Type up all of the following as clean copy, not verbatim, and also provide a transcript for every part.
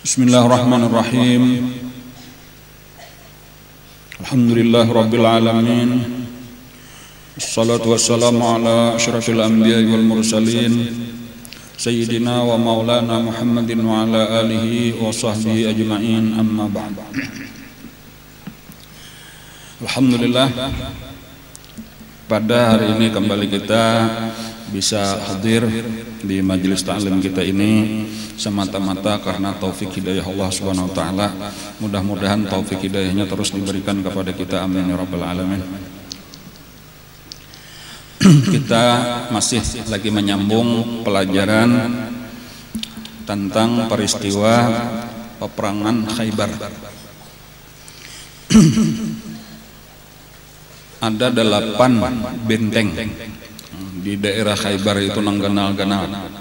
Bismillahirrahmanirrahim. Alhamdulillah rabbil alamin. Assalatu wassalamu ala asyrafil anbiya'i wal mursalin Sayyidina wa maulana Muhammadin wa ala alihi wa sahbihi ajma'in, amma ba'd. Alhamdulillah, pada hari ini kembali kita bisa hadir di majelis ta'lim kita ini semata-mata karena taufik hidayah Allah Subhanahu wa taala. Mudah-mudahan taufik hidayahnya terus diberikan kepada kita, amin ya rabbal alamin. Kita masih lagi menyambung pelajaran tentang peristiwa peperangan Khaybar. Ada 8 benteng di daerah Khaybar itu nang ganal-ganal,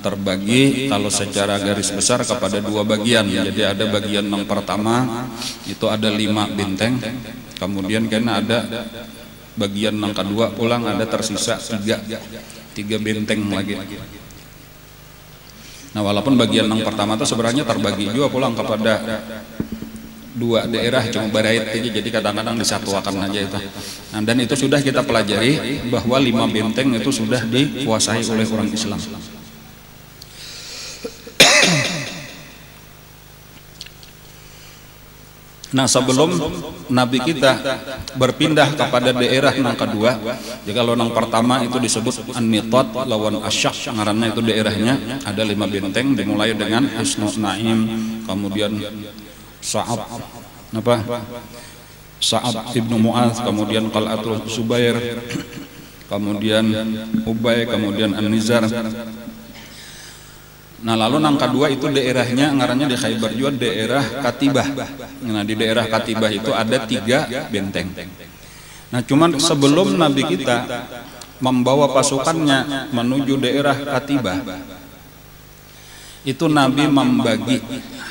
terbagi kalau secara garis besar kepada 2 bagian. Jadi ada bagian yang pertama itu ada 5 benteng, kemudian karena ada bagian yang kedua pulang ada tersisa 3 benteng lagi. Nah, walaupun bagian yang pertama itu sebenarnya terbagi juga pulang kepada 2 daerah, cuma barait aja, jadi kadang-kadang disatuakan aja itu. Nah, dan itu sudah kita pelajari bahwa 5 benteng itu sudah dikuasai oleh orang Islam. Nah, sebelum Nabi kita berpindah kepada daerah yang kedua, jadi kalau yang pertama itu disebut An-Nitat lawan Asyak, ngarannya itu daerahnya ada 5 benteng, dimulai dengan Hisnul Naim, kemudian Sa'ab ibnu Mu'adz, kemudian Qal'atul Subair, kemudian Ubay, kemudian An-Nizar. Nah, lalu yang kedua itu daerahnya ngarannya di Khaybar juga daerah Katibah. Nah, di daerah Katibah itu ada 3 benteng. Nah, cuman sebelum Nabi kita membawa pasukannya menuju daerah Katibah, itu Nabi membagi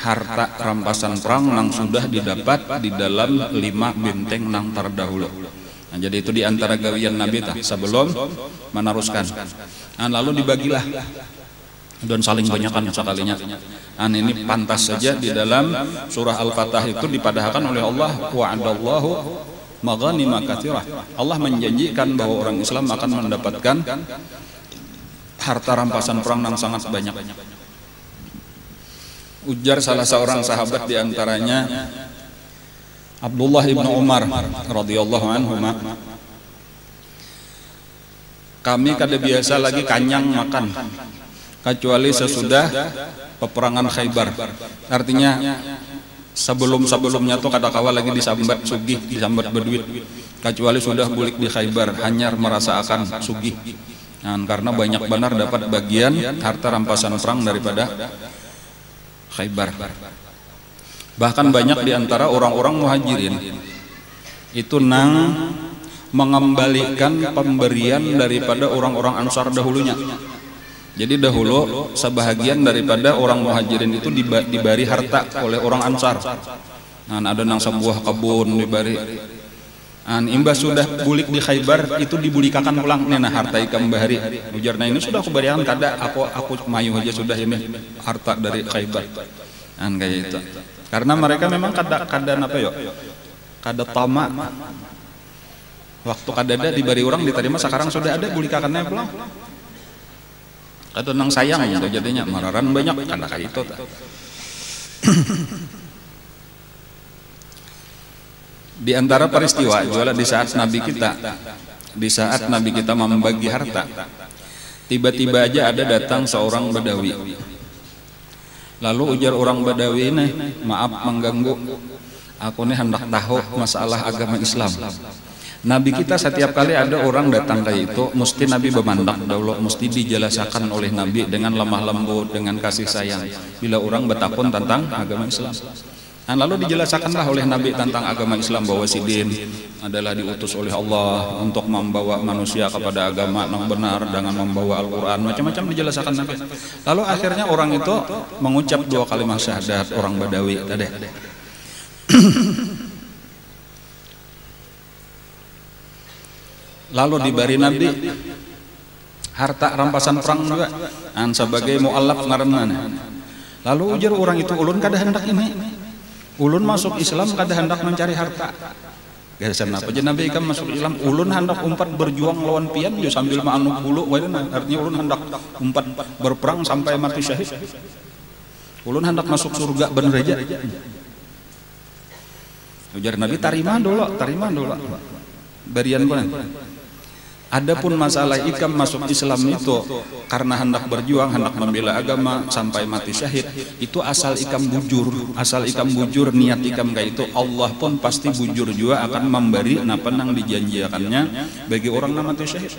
harta rampasan perang yang sudah didapat di dalam 5 benteng yang terdahulu. Nah, jadi itu diantara gawian Nabi sebelum meneruskan. Nah, lalu dibagilah dan saling banyakkan sekalinya. Nah, ini pantas saja di dalam surah Al-Fatah itu dipadahkan oleh Allah, wa'adallahu maghanima katsirah. Allah menjanjikan bahwa orang Islam akan mendapatkan harta rampasan perang yang sangat banyak. Ujar salah seorang sahabat diantaranya Abdullah ibnu Umar radhiyallahu anhu, kami kada biasa lagi kanyang makan kecuali sesudah peperangan Khaybar. Artinya sebelumnya tuh kada kawal lagi disambat sugih, disambat berduit, kecuali sudah bulik di Khaybar hanya merasa akan sugih. Nah, karena banyak benar dapat bagian harta rampasan perang daripada Khaybar. Bahkan banyak diantara orang-orang muhajirin itu mengembalikan pemberian daripada orang-orang Ansar dahulunya. Jadi dahulu sebahagian daripada orang muhajirin itu diberi harta oleh orang Ansar. Nah, ada nang sebuah kebun diberi. Imbas sudah bulik di Khaybar itu dibulikakan pulang. Nah, harta ikam bahari. Ujarnya ini sudah aku berikan kada, aku mayu aja sudah ini harta dari Khaybar. Kayak itu. Karena mereka memang kada tamak. Waktu kada ada diberi orang diterima, sekarang sudah ada bulikakannya pulang. Kada nang sayang gitu jadinya mararan banyak kada kayak itu. Di antara peristiwa juga di saat Nabi kita membagi harta, tiba-tiba aja ada datang seorang Badawi. Lalu ujar orang Badawi ini, maaf mengganggu, aku nih hendak tahu masalah agama Islam. Nabi kita setiap kali ada orang datang kayak itu, mesti Nabi bermandak dahulu, mesti dijelaskan oleh Nabi dengan lemah lembut, dengan kasih sayang. Bila orang bertakun tentang agama Islam, nah, lalu dijelaskanlah oleh Nabi tentang agama Islam bahwa Sidin adalah diutus oleh Allah untuk membawa manusia kepada agama yang benar dengan membawa Al-Quran, macam-macam dijelaskan Nabi. Lalu akhirnya orang itu mengucap 2 kalimat syahadat, orang Badawi tadi. Lalu diberi Nabi harta rampasan perang juga sebagai mu'allaf ngaranna. Lalu ujar orang itu, ulun kada hendak ini, ulun masuk Islam kada hendak mencari harta. Gasan apa aja Nabi ikam masuk Islam, ulun hendak umpat berjuang lawan pian jo sambil maanuk bulu, artinya ulun hendak umpat berperang sampai mati syahid. Ulun hendak masuk surga bener aja. Ujar Nabi, tarima dulu. Barian konen. Adapun masalah ikam masuk Islam itu karena hendak berjuang, hendak membela agama sampai mati syahid, itu asal ikam bujur, niat ikam kayak itu, Allah pun pasti bujur juga akan memberi napa nang dijanjikannya bagi orang yang mati syahid.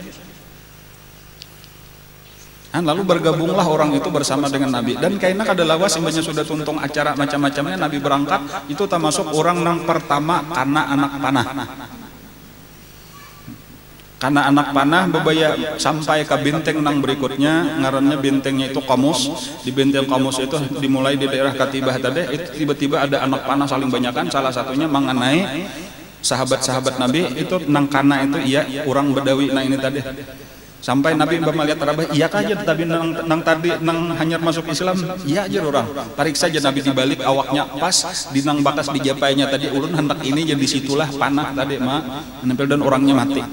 Lalu bergabunglah orang itu bersama dengan Nabi, dan kayaknya kada lawas sebenarnya sudah tuntung acara macam-macamnya. Nabi berangkat itu termasuk orang yang pertama karena anak panah. Karena anak panah bebaya sampai ke benteng nang berikutnya, ngarannya bentengnya itu Qamus. Di benteng Qamus itu dimulai di daerah Katibah tadi, itu tiba-tiba ada anak panah saling banyakan, salah satunya mengenai sahabat-sahabat Nabi itu nang kana itu iya orang Badawi nah ini tadi. Sampai Nabi melihat Rabah, iya aja tapi nang tadi nang hanyar masuk Islam, iya aja orang. Tarik saja Nabi dibalik awaknya pas di nang bakas di japainya tadi, ulun hendak ini jadi situlah panah tadi menempel dan orangnya mati.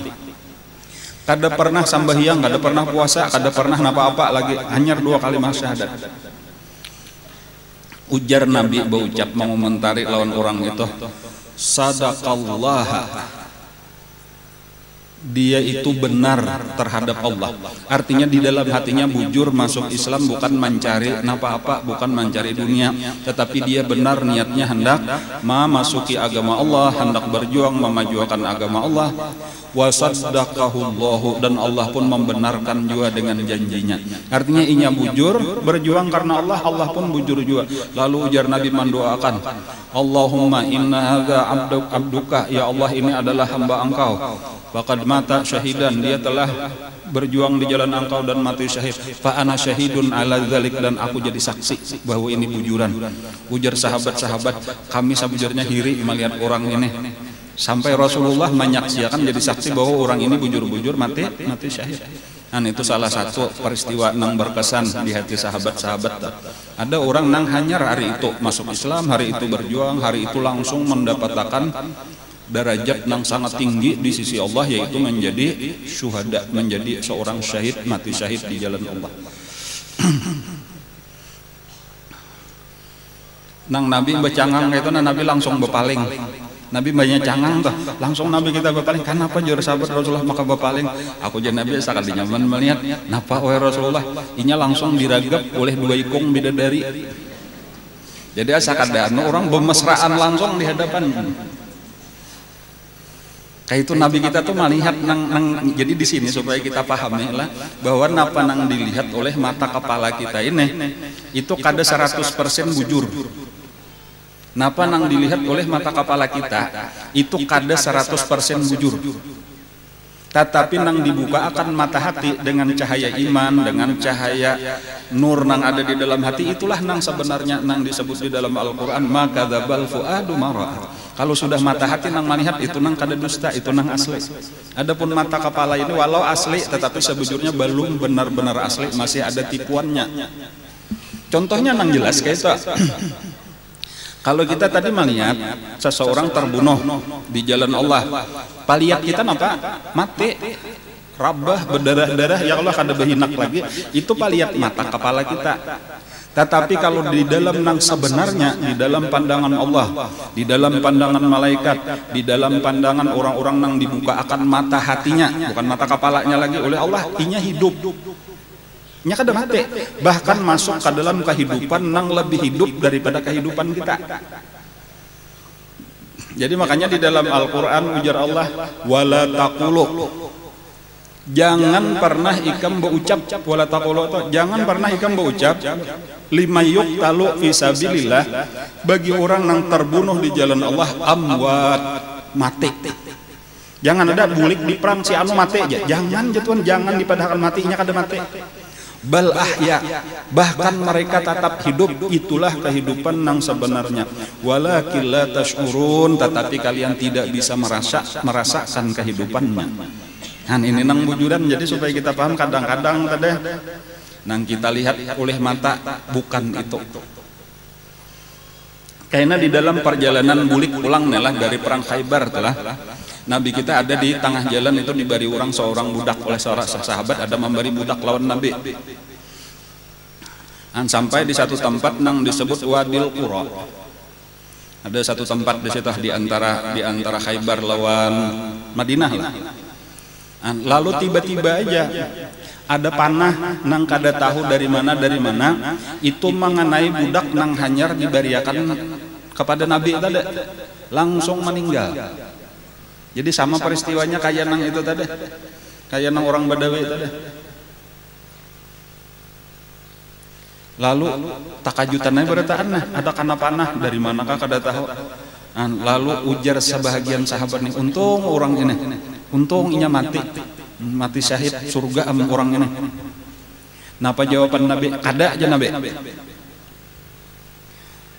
Kada pernah sambahyang, kada pernah puasa, kada pernah apa-apa lagi, hanya 2 kalimat syahadat. Ujar Nabi berucap mengomentari lawan orang itu, sadaqallah, dia itu benar terhadap Allah. Artinya di dalam hatinya bujur masuk Islam, bukan mencari apa-apa, bukan mencari dunia, tetapi dia benar niatnya hendak memasuki agama Allah, hendak berjuang memajukan agama Allah. Wasaddaqahullahu, dan Allah pun membenarkan juga dengan janjinya. Artinya inya bujur berjuang karena Allah, Allah pun bujur juga. Lalu ujar Nabi mendoakan, Allahumma inna hadza abduka, ya Allah ini adalah hamba engkau, faqad mata syahidan, dia telah berjuang di jalan engkau dan mati syahid. Fa ana syahidun ala dzalik, dan aku jadi saksi bahwa ini bujuran. Ujar sahabat-sahabat, kami sabujurnya hiri melihat orang ini. Sampai Rasulullah menyaksikan jadi saksi bahwa orang ini bujur-bujur mati syahid. Dan itu salah satu peristiwa yang berkesan di hati sahabat-sahabat. Ada orang yang hanya hari itu masuk Islam, hari itu berjuang, hari itu langsung mendapatkan derajat yang sangat tinggi di sisi Allah, yaitu menjadi syuhada, menjadi seorang syahid, mati syahid di jalan Allah. Nang Nabi becangang itu, Nabi langsung bepaling. Nabi banyak cangang tuh, langsung Nabi kita bepaling. Kenapa jur sahabat Rasulullah maka bepaling? Aku jadi Nabi sekali nyaman melihat, napa oleh Rasulullah? Inya langsung diragap oleh 2 ikung bidadari. Jadi asakadana orang bermesraan langsung di hadapan. Kayak itu Nabi kita tuh melihat jadi di sini supaya kita pahami lah bahwa napa nang dilihat oleh mata kepala kita ini itu kada 100% bujur. Napa nang dilihat oleh mata kepala kita itu kada 100% bujur. Tetapi nang dibuka akan mata hati dengan cahaya iman, dengan cahaya nur nang ada di dalam hati, itulah nang sebenarnya nang disebut di dalam Al-Qur'an makadzabal fuadu mara. Kalau sudah mata hati nang melihat itu nang kada dusta, itu nang asli. Adapun mata kepala ini walau asli tetapi sebujurnya belum benar-benar asli, masih ada tipuannya. Contohnya nang jelas kayak itu. Kalau kita tadi melihat seseorang terbunuh di jalan Allah, paliat kita apa? Mati, rabah, berdarah-darah, ya Allah kada behinak lagi, itu paliat mata kepala kita. Tetapi kalau di dalam nang sebenarnya, di dalam pandangan Allah, di dalam pandangan malaikat, di dalam pandangan orang-orang nang dibuka akan mata hatinya, bukan mata kepalanya lagi oleh Allah, inya hidup. Nya kada mati, bahkan masuk ke dalam kehidupan nang lebih hidup daripada kehidupan kita. Jadi makanya di dalam Al-Qur'an ujar Allah, wala taqulu, jangan pernah ikam berucap, wala taqulu, jangan pernah ikam berucap lima yuqtalu fisabilillah, bagi orang yang terbunuh di jalan Allah, amwat, mati. Jangan ada bulik di perang si anu mati aja, jangan jatuhan, jangan dipadahkan matinya kada mati. Bal ahya, bahkan mereka tetap hidup, itulah kehidupan yang sebenarnya. Walakin la tash'urun, tetapi kalian tidak bisa merasakan kehidupannya. Nah ini nang bujuran, jadi supaya kita paham kadang-kadang tadi nang kita lihat oleh mata bukan itu. Karena di dalam perjalanan bulik pulang nelah dari perang Khaybar telah Nabi kita ada di tengah jalan itu diberi orang seorang budak oleh seorang sahabat, ada memberi budak lawan Nabi. Sampai di satu tempat nang disebut Wadil Qura. Ada satu tempat di situ di antara Khaybar lawan Madinah lah. Lalu tiba-tiba aja ada panah nang kada tahu dari mana itu mengenai budak nang hanyar diberiakan kepada Nabi tadi, langsung meninggal. Jadi sama peristiwanya kayak nang itu tadi, kayak nang orang Badawi tadi. Lalu takajutannya bertaan ada kana panah dari manakah kada tahu. Lalu ujar sebahagian sahabat nih, untung orang ini, untung inya mati syahid surga am orang ini. Napa jawaban Nabi? Kada aja Nabi.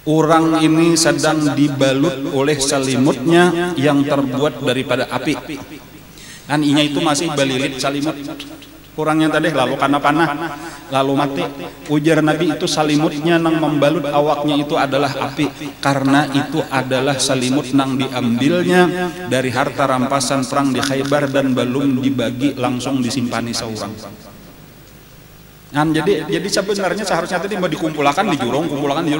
Orang ini sedang dibalut oleh selimutnya yang terbuat daripada api. Kan inya itu masih balilit selimut. Kurangnya tadi lalu karena panah lalu mati. Ujar Nabi itu selimutnya nang membalut awaknya itu adalah api, karena itu adalah selimut nang diambilnya dari harta rampasan perang di Khaybar dan belum dibagi, langsung disimpani seorang. Jadi sebenarnya seharusnya tadi mau dikumpulkan di jurung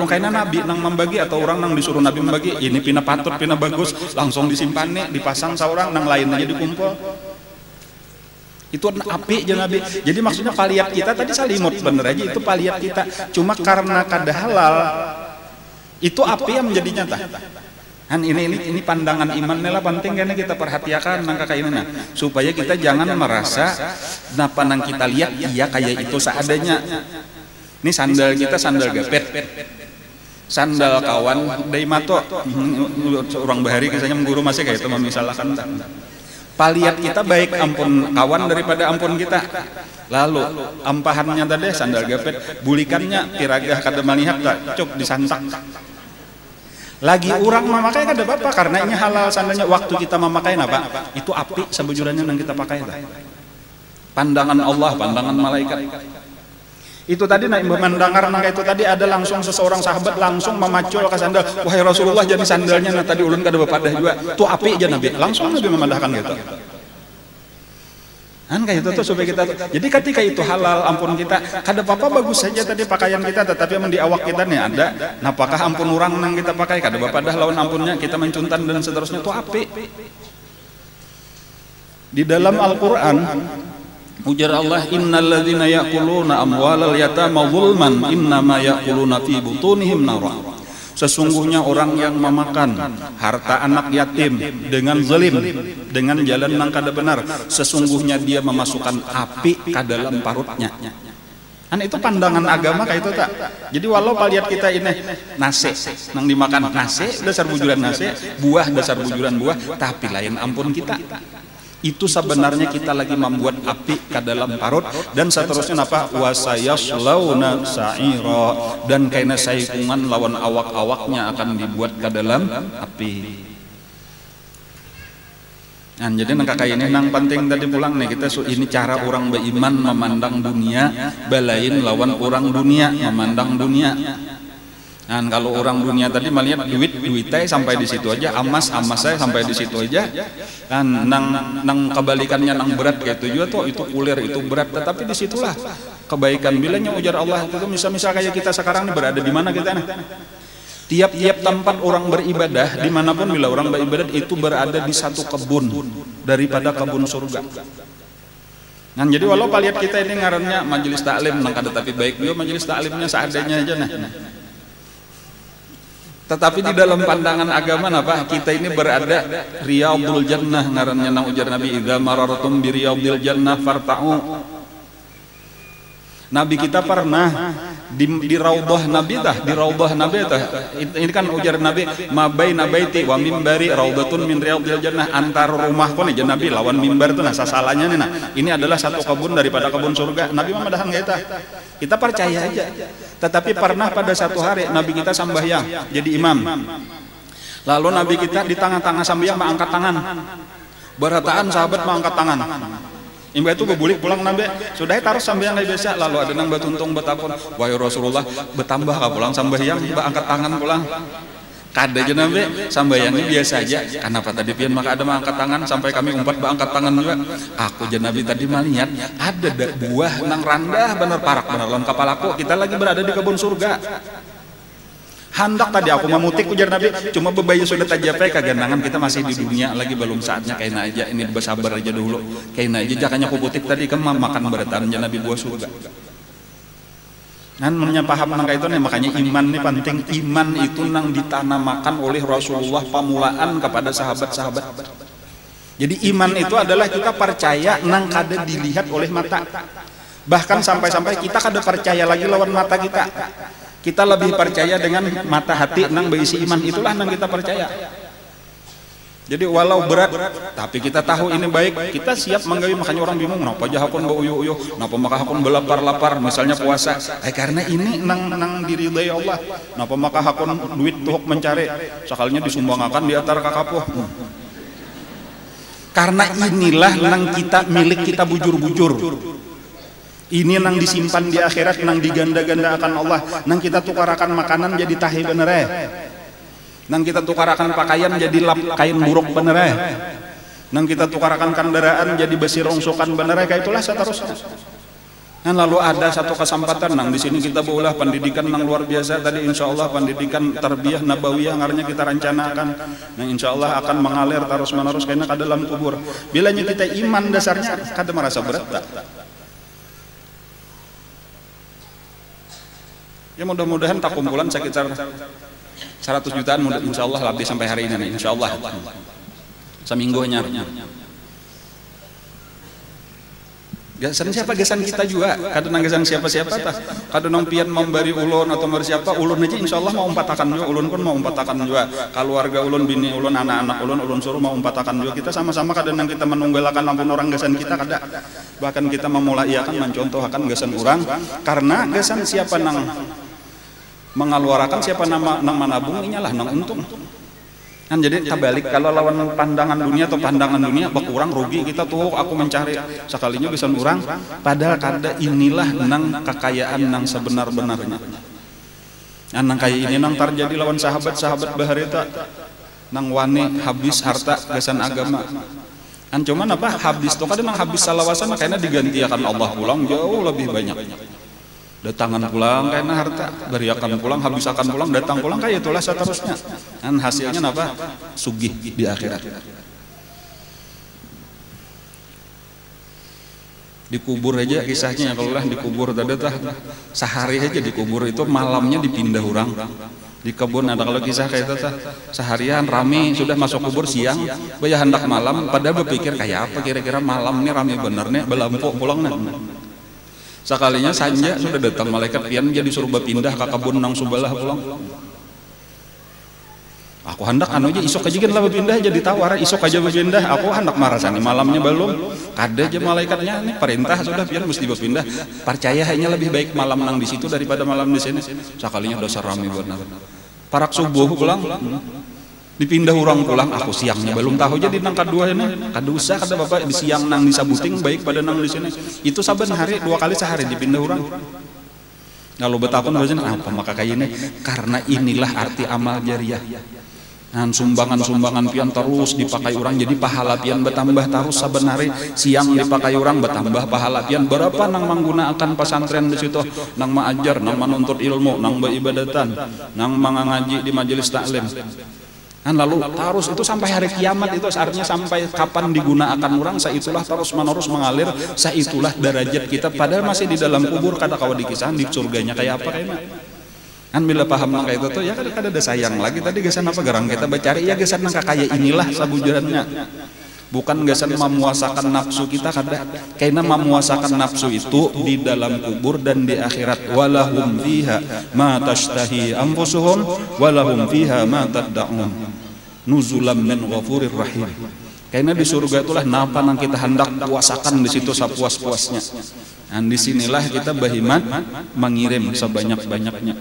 karena Nabi nang membagi atau orang nang disuruh Nabi membagi, ini pina patut pina bagus langsung disimpan dipasang seorang nang lain aja dikumpul. Itu api aja Nabi. Jadi maksudnya paliat kita tadi salimut bener aja itu paliat kita. Cuma karena kada halal itu api yang menjadi nyata. Kan ini pandangan iman nela penting kan kita perhatikan nang kakainana supaya kita jangan merasa napa nang kita lihat iya kayak itu seadanya. Ini sandal kita sandal gapet, sandal kawan dari mato orang bahari kisahnya mengguru masih kayak itu misalkan paliat kita baik ampun kawan daripada ampun kita. Lalu ampahannya tadi sandal gapet, bulikannya piragah kada melihat tak cuk disantak. Lagi orang memakai kada apa-apa karena ini halal sandalnya. Waktu kita memakai apa? Itu api sebujurannya yang kita pakai. Pandangan Allah, pandangan malaikat. Itu tadi nak mendengar nang itu tadi ada langsung seseorang sahabat langsung memacul ke sandal. Wahai Rasulullah, jadi sandalnya tadi ulun kada bepadah juga. Itu api aja Nabi. Langsung Nabi memandahkan gitu. Kan kayak itu tuh supaya kita. Jadi ketika itu halal ampun kita, kada apa-apa bagus saja tadi pakaian kita, tetapi emang di awak kita nih ada. Apakah ampun orang nang kita pakai kada apa-apa dah lawan ampunnya kita mencuntan dan seterusnya itu api. Di dalam Al-Qur'an ujar Allah, innal ladzina ya'kuluna amwalal yatama zulman innama ya'kuluna fi butunihim nara. Sesungguhnya orang yang memakan harta anak yatim dengan zalim, dengan jalan yang kada benar, sesungguhnya dia memasukkan api ke dalam parutnya. Kan itu pandangan agama kayak itu tak. Jadi walau paliat kita ini nasi nang dimakan nasi dasar bujuran nasi, buah dasar bujuran buah, tapi lain ampun kita. Itu sebenarnya kita lagi membuat api ke dalam parut dan seterusnya apa wasayaslauna sa'ira, dan karena saikungan lawan awak-awaknya akan dibuat ke dalam api. Nah, jadi nang kakak ini nang penting tadi pulang nih kita ini cara orang beriman memandang dunia, balain lawan orang dunia memandang dunia. Nah, kalau orang dunia tadi melihat duitnya sampai di situ aja, emas saya sampai di situ aja. Kan nang kebalikannya nang berat kayak itu juga tuh, itu kulir itu berat, tetapi disitulah kebaikan. Bilangnya ujar Allah itu misal kayak kita sekarang ini berada di mana kita nih? Tiap-tiap tempat orang beribadah dimanapun bila orang beribadah itu berada di satu kebun daripada kebun surga. Nah, jadi walau paliat kita ini ngarannya majelis taklim nang kada tapi baik juga majelis taklimnya seadanya aja nah. Tetapi di dalam pandangan agama apa? Kita ini berada riyadul jannah ngarannya nang ujar Nabi, idza marartum bi riyadil jannah farta'u. Nabi kita pernah di raudhah Nabi tah, di raudhah Nabi tah. Ini kan ujar Nabi, ma baina baiti wa mimbari raudhatun min riyadil jannah. Antar rumahku nih Nabi lawan mimbar itu nah sasalanya nih nah. Ini adalah satu kebun daripada kebun surga. Nabi memadahan kita. Kita percaya aja. Tetapi pernah pada satu hari Nabi kita sambahyang jadi imam. Lalu Nabi kita di tengah-tengah sambahyang mengangkat tangan. Berataan sahabat mengangkat tangan. Imba itu bebulik pulang Nabi, sudah taruh sambahyang kayak biasa. Lalu ada nang batuntung betapun, wahai Rasulullah, betambah kah pulang sambahyang, angkat tangan pulang. Kada aja nabe sambayangnya biasa aja. Kenapa tadi pian maka ada angkat tangan sampai kami umpat angkat tangan juga. Aku aja nabi tadi malihat ada buah nang randah bener parak bener lawan kepalaku. Kita lagi berada di kebun surga. Hendak tadi aku memutik ujar nabi, cuma bebayu sudah tajapai kagandangan kita masih di dunia lagi belum saatnya kaina aja ini bersabar aja dulu. Kaina aja jakanya aku putik tadi kemam makan beratan nabi buah surga. Kan paham nang itu nih makanya iman nih penting. Iman itu nang ditanamakan oleh Rasulullah pamulaan kepada sahabat-sahabat. Jadi iman itu adalah kita percaya nang kada dilihat oleh mata. Bahkan sampai-sampai kita kada percaya lagi lawan mata kita. Kita lebih percaya dengan mata hati nang berisi iman, itulah nang kita percaya. Jadi walau berat, tapi kita tahu ini baik, kita siap menggawi. Makanya orang bingung, kenapa aja hakun bau uyuh-uyuh, kenapa maka hakun belapar-lapar, misalnya puasa. Karena ini nang diridai Allah. Kenapa maka hakun duit tuhuk mencari, sekalinya disumbangkan di antar kakapuh. Karena inilah nang kita milik kita bujur-bujur. Ini nang disimpan di akhirat, nang diganda-ganda akan Allah, nang kita tukarakan makanan jadi tahi bener nang kita tukarakan pakaian jadi lap kain buruk bener nang kita tukarakan kendaraan jadi besi rongsokan bener kayak itulah seterusnya. Nah, lalu ada satu kesempatan nang di sini kita baulah pendidikan nang luar biasa tadi, insya Allah pendidikan tarbiyah nabawiyah ngarnya kita rencanakan. Nah, insya Allah akan mengalir terus menerus karena ke dalam kubur. Bilanya kita iman dasarnya kada merasa berat tak? Ya mudah-mudahan tak kumpulan sekitar 100 jutaan insya Allah lebih sampai hari ini nih, insya Allah seminggu hanya. Gasan siapa gasan kita juga, kadang gasan siapa-siapa tah, kadang pian memberi ulun atau memberi siapa ulun aja insya Allah mau umpatakan juga, ulun pun mau umpatakan juga, keluarga ulun, bini ulun, anak-anak ulun suruh mau umpatakan juga. Kita sama-sama kadang kita menunggalkan ampun orang gasan kita kada, bahkan kita memulaiakan mencontohkan gasan orang, karena gasan siapa nang mengeluarkan siapa nama manabung inyalah nang untung kan. Jadi terbalik kalau lawan pandangan dunia atau pandangan dunia berkurang rugi kita tuh aku mencari sekalinya bisa orang, padahal kada inilah nang kekayaan nang sebenar-benarnya. Nang kayak ini nang terjadi lawan sahabat-sahabat baharita nang wani habis harta gasan agama kan. Cuman apa habis tuh kadang nang habis salawasan karena digantikan Allah pulang jauh lebih banyak. Datangan pulang karena harta, beriakan pulang, habisakan pulang, datang pulang kayak itulah seterusnya. Dan hasilnya apa? Sugih di akhirat. Dikubur aja kisahnya kalau lah dikubur tadi tah sehari aja dikubur itu malamnya dipindah orang. Di kebun ada kalau kisah kayak itu tah seharian rame sudah masuk kubur siang, bayar hendak malam padahal berpikir kayak apa kira-kira malam nih rame bener nih belampu pulang nih. Sekalinya sanja sudah datang malaikat pian jadi suruh berpindah ke kebun nang subalah pulang. Aku hendak anu aja isok aja kan lah berpindah jadi tawar isok aja berpindah. Aku hendak marasani malamnya belum. Kada aja malaikatnya nih perintah sudah pian mesti berpindah. Percaya hanya lebih baik malam nang di situ daripada malam di sini. Sekalinya dosa rame benar. Parak subuh pulang. Dipindah orang pulang, aku siangnya belum tahu jadi nang kedua ini, kada usah kada bapak di siang nang disabuting baik pada nang di sini. Itu saben hari 2 kali sehari dipindah orang. Kalau betapun bagian apa maka kayak ini karena inilah arti amal jariah. Dan sumbangan-sumbangan pian terus dipakai orang jadi pahala pian bertambah terus saben hari siang dipakai orang bertambah pahala pian berapa nang menggunakan pesantren di situ nang mengajar nang menuntut ilmu nang beribadatan nang mengaji di majelis taklim. Dan lalu terus itu sampai hari kiamat itu artinya sampai kapan digunakan orang saitulah terus menerus mengalir saitulah derajat kita padahal masih di dalam kubur kada kawa dikisahan di surganya kayak apa kayaknya kan. Bila paham nang kayak itu tuh ya kada ada sayang lagi tadi gasan apa garang kita bacari ya gasan nang kayak inilah sabujurannya bukan gasan memuasakan nafsu kita kada karena memuasakan nafsu itu di dalam kubur dan di akhirat walahum fiha ma tashtahi anfusuhum walahum fiha ma tad'un nuzulam min ghafurir rahim. Karena di surga itulah napa nang kita hendak puasakan di situ sepuas-puasnya. Dan disinilah kita bahimat mengirim sebanyak-banyaknya.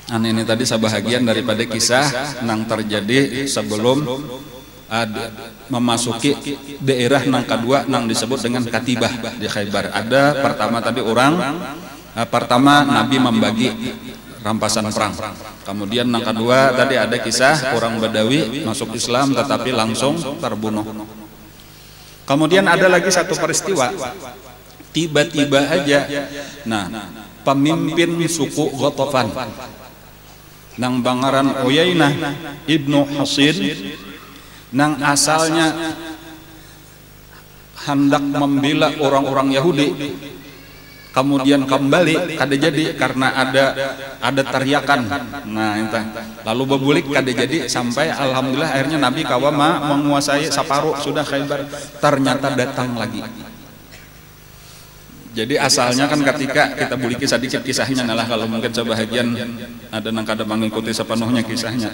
Ini tadi sebahagian daripada kisah nang terjadi sebelum memasuki daerah nang kedua nang disebut dengan Katibah di Khaybar. Ada pertama tadi orang pertama Nabi membagi rampasan perang. Kemudian yang kedua tadi ada kisah orang Badawi masuk Islam tetapi langsung terbunuh. Kemudian ada lagi satu peristiwa, tiba-tiba aja, nah pemimpin suku Ghatafan, nang bangaran Uyainah ibnu Hasin, nang asalnya hendak membela orang-orang Yahudi, kemudian kembali kada jadi karena ada teriakan. Nah entah lalu bebulik kada jadi sampai alhamdulillah akhirnya Nabi kawama menguasai separuh sudah Khaybar, ternyata datang lagi. Jadi asalnya kan ketika kita buliki sedikit kisahnya, nalah kalau mungkin sebahagian ada nang kada mengikuti sepenuhnya kisahnya.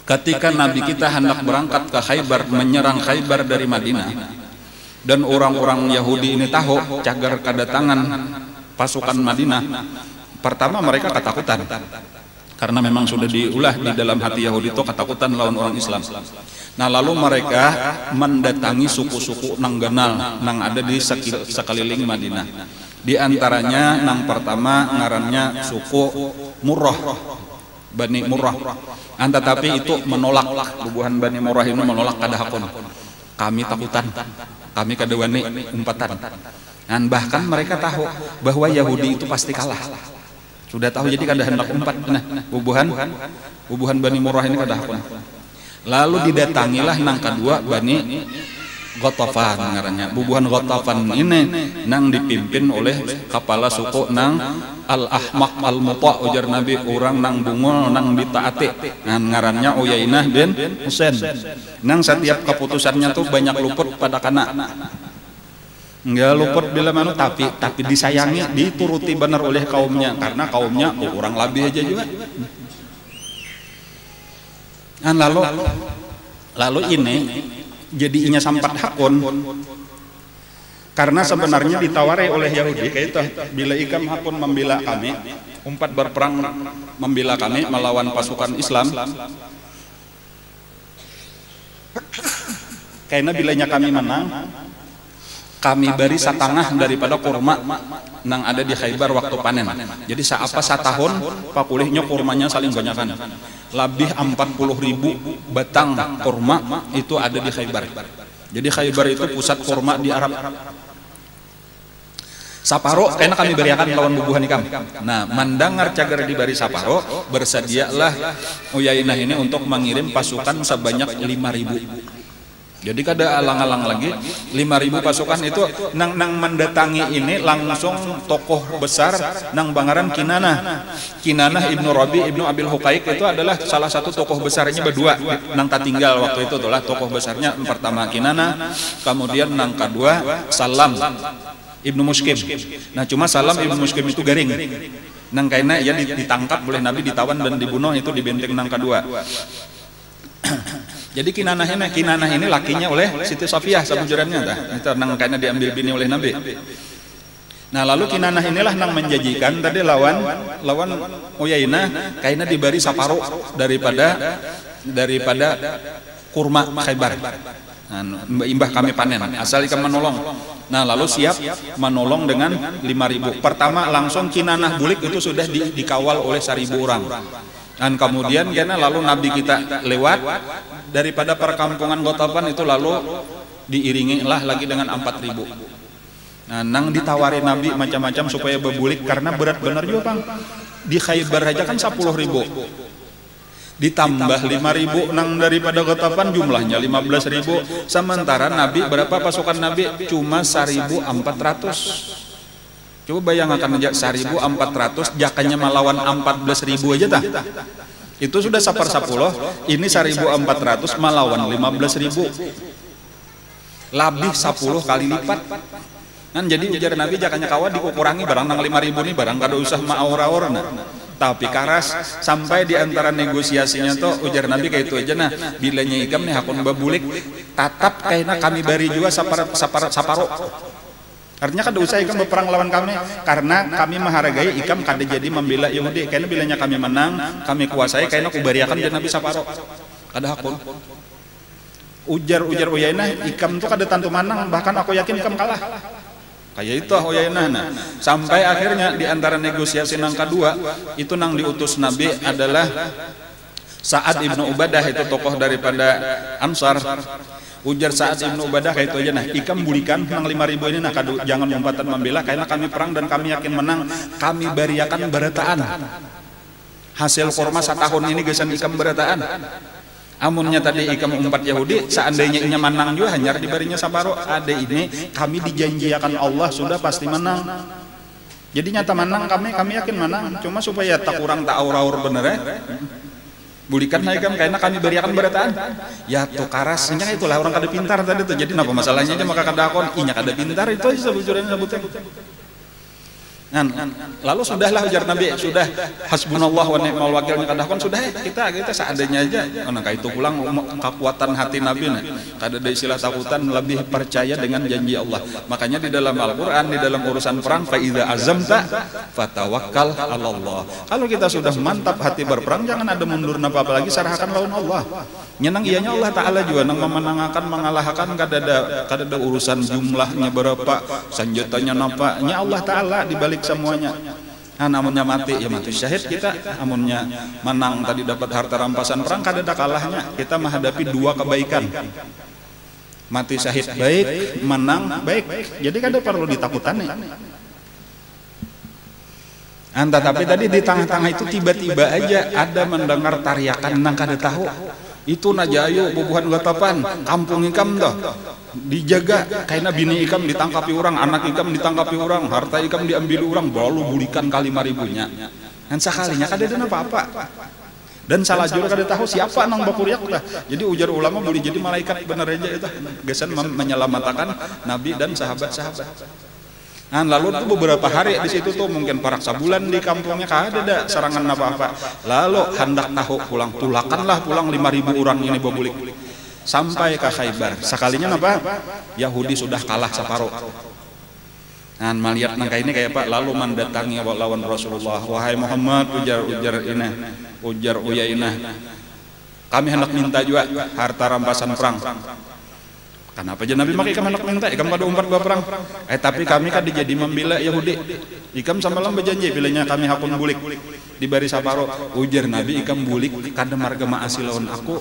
Ketika Nabi kita hendak berangkat ke Khaybar, menyerang Khaybar dari Madinah, dan orang-orang Yahudi ini tahu cagar kedatangan pasukan Madinah, pertama mereka ketakutan karena memang sudah diulah di dalam hati Yahudi itu ketakutan lawan orang Islam. Nah lalu mereka mendatangi suku-suku nang ganal nang ada di sekeliling Madinah. Di antaranya nang pertama ngarannya suku Murrah, Bani Murrah. Tetapi itu menolak, bubuhan Bani Murrah ini menolak kada hakun. Kami takutan, kami kada wani umpatan. Dan bahkan mereka tahu bahwa Yahudi itu pasti kalah. Sudah tahu jadi kada hendak umpat. Nah, bubuhan Bani Murrah ini kada hakun. Lalu didatangilah nang kedua Bani Ghatafan ngarannya. Bubuhan Ghatafan ini nang dipimpin oleh kepala suku nang Al-Ahmaq Al-Muta, ujar Nabi, orang nang bungul nang ditaati. Nang ngarannya Uyainah bin Husain. Nang setiap keputusannya tuh banyak luput pada kana. Enggak luput bila mana tapi disayangi, dituruti benar oleh kaumnya karena kaumnya orang labih aja juga. Dan lalu ini jadinya sampat hakun karena sebenarnya ditawari oleh Yahudi kayak itu, bila ikam hakun membela kami, umpat berperang membela kami melawan pasukan Islam, karena bilanya kami menang, kami beri setengah daripada kurma nang ada di Khaybar waktu panen. Jadi seapa setahun pakulihnya kurmanya saling banyakan. Lebih 40.000 batang kurma itu ada di Khaybar. Jadi Khaybar itu pusat kurma di Arab. Saparo karena kami beriakan lawan bubuhan ikam. Nah, mendengar cagar diberi Saparo, bersedialah Uyainah ini untuk mengirim pasukan sebanyak 5.000. Jadi kada alang-alang lagi 5.000 pasukan itu nang mendatangi ini langsung tokoh besar nang bangaran Kinanah ibnu Rabi ibnu Abil Huqaiq itu adalah salah satu tokoh besarnya berdua nang tinggal waktu itu itulah tokoh besarnya. Pertama Kinanah, kemudian nang kedua Salam ibnu Muskim. Nah cuma Salam ibnu Muskim itu garing nang kaina ia ditangkap oleh Nabi, ditawan dan dibunuh itu di benteng nang kedua. Jadi Kinanah ini lakinya oleh Siti Safiyah sabujurannya itu nang kaina diambil bini oleh Nabi. Nah lalu Kinanah inilah nang menjanjikan tadi lawan Uyainah kaina diberi separuh daripada kurma Khaybar. Nah, imbah kami panen asal ikan menolong. Nah lalu siap menolong dengan 5.000. Pertama langsung Kinanah bulik itu sudah dikawal oleh 1.000 orang. Dan kemudian karena lalu Nabi kita lewat daripada perkampungan Ghatafan itu lalu diiringi lah lagi dengan 4.000. Nah, nang ditawari Nabi macam-macam supaya berbulik karena berat benar juga Bang. Di Khaybar aja kan 10.000. Ditambah 5.000 nang daripada Ghatafan jumlahnya 15.000. Sementara Nabi berapa pasukan Nabi? Cuma 1.400. Coba bayangkan aja 1.400 jakanya melawan 14.000 aja tah. Itu sudah 10, ini 1.400 melawan 15.000. Lebih 10 kali lipat. Kan jadi ujar Nabi jakanya kawa dikurangi barang nang 5.000 nih barang kada usah ma-aur-aur nah. Tapi karas sampai di antara negosiasinya tuh ujar Nabi kayak itu aja nah. Bilanya ikam nih hakun babulik tatap kayaknya kami bari juga saparo. Artinya kada usah ikam berperang lawan kami karena kami menghargai ikam kada jadi membela Yahudi. Karena bilanya kami menang, kami kuasai karena kubariakan dan Nabi saparo. Kada hakun. Ujar Uyainah ikam tuh kada tantu menang, bahkan aku yakin ikam kalah. kayak itu Uyainah. Nah, sampai akhirnya di antara negosiasi nang kedua itu nang diutus Nabi adalah Sa'ad ibnu Ubadah, itu tokoh daripada Ansar. Ujar Sa'ad ibnu Ubadah kayak itu aja, nah ikam bulikan nang 5.000 ini, nah kadu jangan lompatan membela karena kami perang dan kami yakin menang, kami bariakan berataan hasil korma setahun ini gesan ikam berataan. Amunnya tadi ikam umpat Yahudi, seandainya inya menang juga hanyar dibarinya sabaro, ada ini kami dijanjikan Allah sudah pasti menang. Jadi nyata menang, kami yakin menang, cuma supaya tak kurang tak aur-aur bener ya. Bulikan ikam karena kami beriakan berataan. Ya tuh karasnya itulah orang kada pintar tadi tuh. Jadi apa masalahnya aja maka kada akon, inya kada pintar itu aja sebujurnya sebutnya. Lalu sudahlah ujar Nabi, sudah hasbunallah wa ni'mal wakilnya kadahkon sudah kita seadanya aja. Nah itu pulang kekuatan hati Nabi, nah kada ada istilah takutan, lebih percaya dengan janji Allah. Makanya di dalam Al-Qur'an, di dalam urusan perang, fa iza azamta fatawakkal 'alallah. Kalau kita sudah mantap hati berperang, jangan ada mundur apa-apa lagi, serahkan lawan Allah. Nyenang ianya Allah Ta'ala juga nang memenangkan mengalahkan, kada ada urusan jumlahnya berapa, senjatanya napanya Allah Ta'ala dibalik semuanya. Nah, namunnya mati ya mati syahid kita, namunnya menang tadi dapat harta rampasan perang, kada ada kalahnya. Kita menghadapi dua kebaikan, mati syahid baik, menang baik, jadi kada perlu ditakutan nih. Tetapi tadi di tengah-tengah itu tiba-tiba aja ada mendengar tariakan nang kada tahu. Itu najayo bubuhan gatapan kampung ikam dah dijaga karena bini ikam ditangkapi orang, anak ikam ditangkapi orang, harta ikam diambil orang, baru bulikan kali 5.000-nya. Dan sekalinya kada ada apa-apa. Dan salah jura kada tahu siapa nang bakuriak dah. Jadi ujar ulama boleh jadi malaikat bener aja itu. Gesan menyelamatkan Nabi dan sahabat-sahabat. Nah, lalu itu beberapa hari di situ tuh mungkin parak sabulan di kampungnya kada ada serangan apa-apa. Lalu hendak tahu pulang, tulakanlah pulang 5.000 orang ini bobulik sampai ke Khaybar. Sekalinya apa? Yahudi sudah kalah separuh. Nah, melihat nangka ini kayak Pak, lalu mendatangi lawan Rasulullah. Wahai Muhammad, ujar Uyainah, kami hendak minta juga harta rampasan perang. Kenapa aja Nabi makai ikam hendak minta, ikam kada umpat gua perang. Tapi kami kan dijadi membela Yahudi. Ikam samalam berjanji bilanya kami hakun bulik di bari saparo. Ujar Nabi, ikam bulik kada marga maasi lawan aku.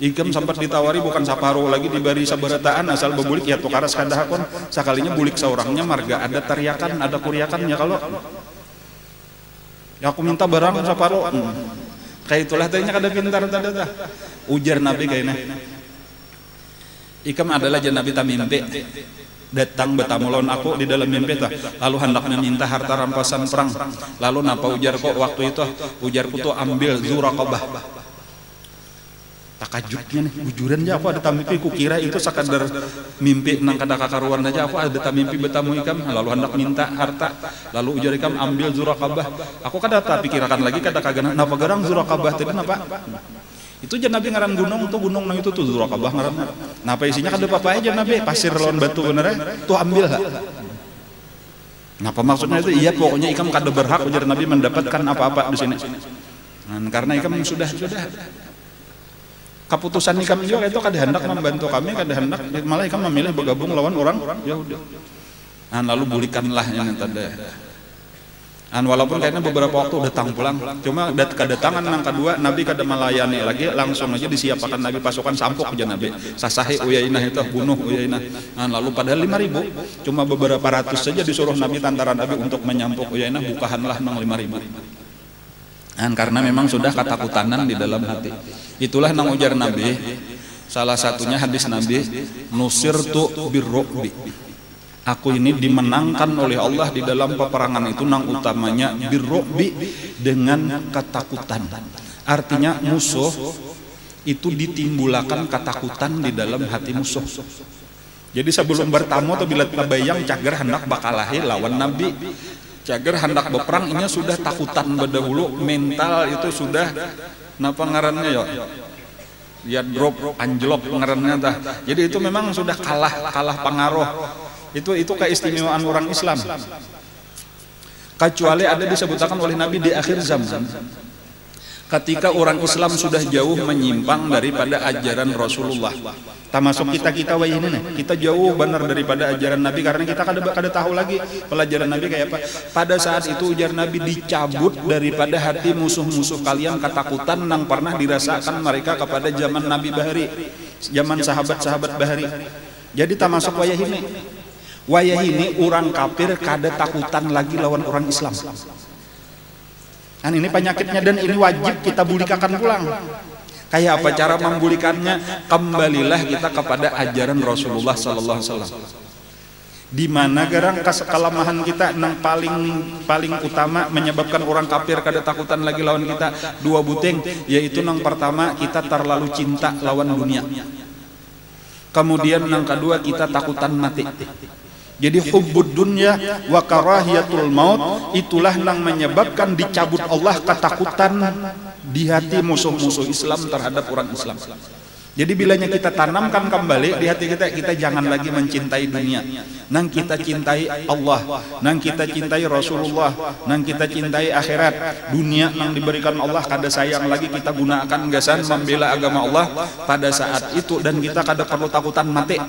Ikam sempat ditawari bukan saparo lagi di bari sabarataan asal bebulik ya tukaras kada hakun. Sekalinya bulik seorangnya marga ada teriakan, ada kuriakannya kalau ya aku minta barang saparo. Kayak itulah tadinya kada pintar tada. Ujar Nabi kayaknya. Ikam adalah Nabi tamimpi datang bertamu lawan aku di dalam mimpi tuh. Lalu hendaknya minta harta rampasan perang. Lalu napa ujar kok waktu itu? Ujarku tuh ambil Zuraqabah. Takajubnya nih, bujuran aja aku ada tamimpi, ku kira itu sekadar mimpi nang kada kakaruan aja, aku ada tamimpi bertamu ikam. Lalu hendak minta harta. Lalu ujar ikam ambil Zuraqabah. Aku kada tak pikirkan lagi kada kagana napa garang Zuraqabah tadi napa? Itu aja Nabi ngaran gunung tuh, gunung nang itu tuh Zuraqabah ngaran. Napa isinya kada apa-apa aja Nabi, pasir lawan batu bener tuh ambil ha. Napa maksudnya itu? Iya pokoknya ikam kada berhak ujar Nabi mendapatkan apa-apa di sini. Nah, karena ikam sudah keputusan ikam juga itu kada hendak membantu kami, kada hendak malah ikam memilih bergabung lawan orang Yahudi. Nah, lalu bulikanlah yang tadi. Walaupun kayaknya beberapa waktu datang pulang, cuma kedatangan nang kedua Nabi kada melayani lagi, langsung aja disiapkan Nabi pasukan sampuk aja Nabi. Sasahi Uyainah itu bunuh Uyainah. Lalu padahal 5.000, cuma beberapa ratus saja disuruh Nabi tantara Nabi untuk menyampuk Uyainah, bukahanlah nang 5.000. Karena memang sudah ketakutan di dalam hati. Itulah nang ujar Nabi. Salah satunya hadis Nabi, nusirtu birru'bi. Aku ini dimenangkan oleh Allah di dalam peperangan itu nang utamanya birru'bi, dengan ketakutan. Artinya musuh itu ditimbulkan ketakutan di dalam hati musuh. Jadi sebelum bertamu atau bila bayang cager hendak bakalahi lawan Nabi, cager hendak berperang ini sudah takutan berdahulu, mental itu sudah napa ngarannya ya drop anjlok ngarannya tah. Jadi itu memang sudah kalah pengaruh. Itu keistimewaan orang Islam. Kecuali ada disebutkan oleh Nabi di akhir zaman. Ketika orang Islam sudah jauh menyimpang daripada ajaran Rasulullah, termasuk kita wayah ini nih, kita jauh benar daripada ajaran Nabi karena kita kada tahu lagi pelajaran Nabi kayak apa. Pada saat itu ujar Nabi, dicabut daripada hati musuh-musuh kalian ketakutan yang pernah dirasakan mereka kepada zaman Nabi Bahari, zaman sahabat-sahabat Bahari. Jadi termasuk wayah ini orang kafir kada takutan lagi lawan orang Islam. Kan ini penyakitnya dan ini wajib kita bulikakan pulang. Kayak apa cara membulikannya? Kembalilah kita kepada ajaran Rasulullah sallallahu alaihi wasallam. Di mana garang kelemahan kita yang paling utama menyebabkan orang kafir kada takutan lagi lawan kita dua buteng, yaitu yang pertama kita terlalu cinta lawan dunia. Kemudian yang kedua kita takutan mati. Jadi hubbud dunya wa karahiyatul maut itulah yang menyebabkan dicabut Allah ketakutan di hati musuh-musuh Islam terhadap orang Islam. Jadi bilanya kita tanamkan kembali di hati kita jangan lagi mencintai dunia, nang kita cintai Allah, nang kita cintai Rasulullah, nang kita cintai akhirat. Dunia nang diberikan Allah kada sayang lagi kita gunakan gasan membela agama Allah pada saat itu, dan kita kada perlu takutan mati.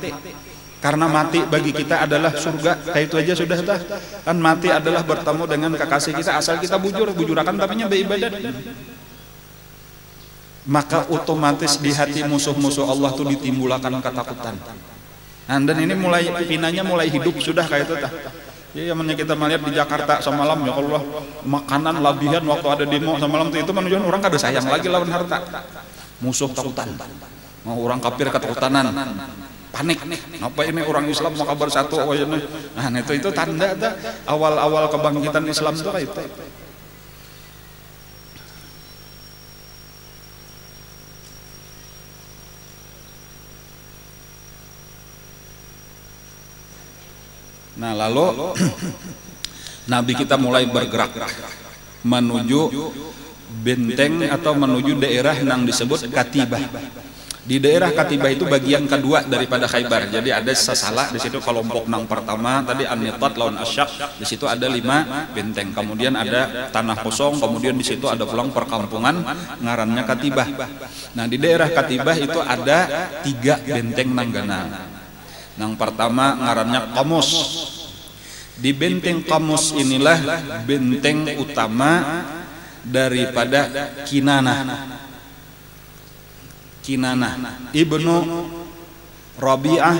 Karena mati bagi kita adalah surga, kayak itu aja sudah kan. Mati adalah bertemu dengan kekasih kita asal kita bujurakan tapi nya beribadat. Maka otomatis di hati musuh-musuh Allah tuh ditimbulkan ketakutan. Nah, dan ini mulai pinanya mulai hidup sudah kayak itu tah. Ya namanya kita melihat di Jakarta semalam, ya Allah, makanan labihan waktu ada demo semalam itu menunjukkan orang kada sayang lagi lawan harta. Musuh takutan. Mau orang kafir ketakutanan. Panik, apa ini orang Islam mau kabar satu? Nah itu tanda awal-awal kebangkitan Islam itu kayak itu. Nah lalu Nabi kita mulai bergerak menuju benteng atau menuju daerah yang disebut Katibah. Di daerah Katibah itu bagian kedua daripada Khaybar. Jadi ada Sasala di situ kelompok nang pertama tadi An-Nitat lawan Asyak. Di situ ada 5 benteng. Kemudian ada tanah kosong. Kemudian di situ ada pulang perkampungan ngarannya Katibah. Nah di daerah Katibah itu ada 3 benteng nanggana. Yang pertama ngarannya Qamus. Di benteng Qamus inilah benteng utama daripada Kinanah ibnu Rabi'ah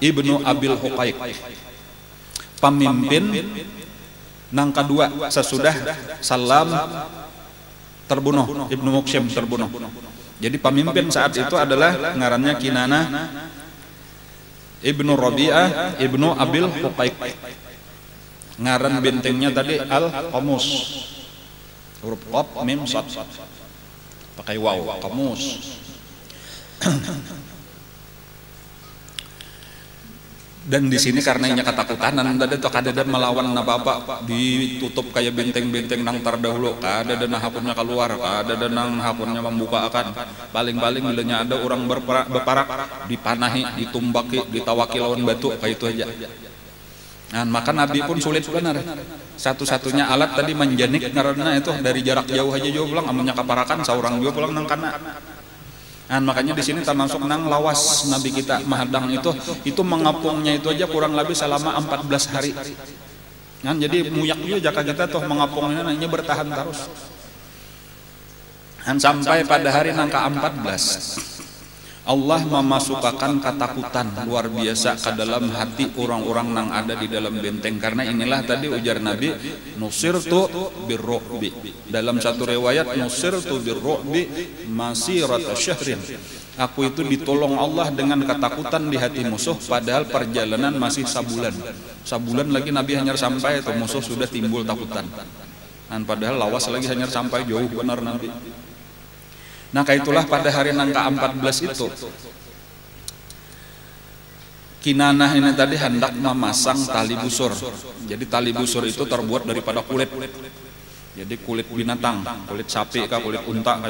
ibnu Abil Huqaiq, pemimpin nang kedua sesudah Salam terbunuh, Ibnu Muqsim terbunuh. Jadi pemimpin saat itu adalah ngarannya Kinanah ibnu Rabi'ah ibnu Abil Huqaiq. Ngaran bentengnya tadi Al-Qamus, huruf qaf mim sad pakai waw, Qamus. Dan di sini karena inya ketakutan anda tuh kada melawan apa-apa, ditutup kayak benteng-benteng nang terdahulu, kada ada hapunnya keluar, kada ada nang hapunnya membuka akan. Paling-paling bilanya ada orang berparak dipanahi, ditumbaki, ditawaki lawan batu, kayak itu aja. Nah, maka Nabi pun sulit benar. Satu-satunya alat tadi menjanik karena itu dari jarak jauh aja juga pulang, amunnya kaparakan seorang juga pulang nang kana. Nah, makanya di sini termasuk nang lawas Nabi kita Mahadang itu mengapungnya itu aja kurang lebih selama 14 hari. Kan jadi muyak juga jaka kita tuh mengapungnya nanya bertahan terus. Dan sampai pada hari nang ke-14 Allah memasukkan ketakutan luar biasa ke dalam hati orang-orang yang ada di dalam benteng. Karena inilah tadi ujar Nabi, nusirtu birru'bi. Dalam satu riwayat, nusirtu birru'bi masirata syahrin. Aku itu ditolong Allah dengan ketakutan di hati musuh, padahal perjalanan masih sabulan. Sabulan lagi Nabi hanya sampai itu musuh sudah timbul takutan. Dan padahal lawas lagi hanya sampai jauh benar Nabi. Nah itulah pada hari nang ke-14 itu Kinanah ini tadi hendak memasang tali busur. Jadi tali busur itu terbuat daripada kulit. Jadi kulit binatang, kulit sapi kah, kulit unta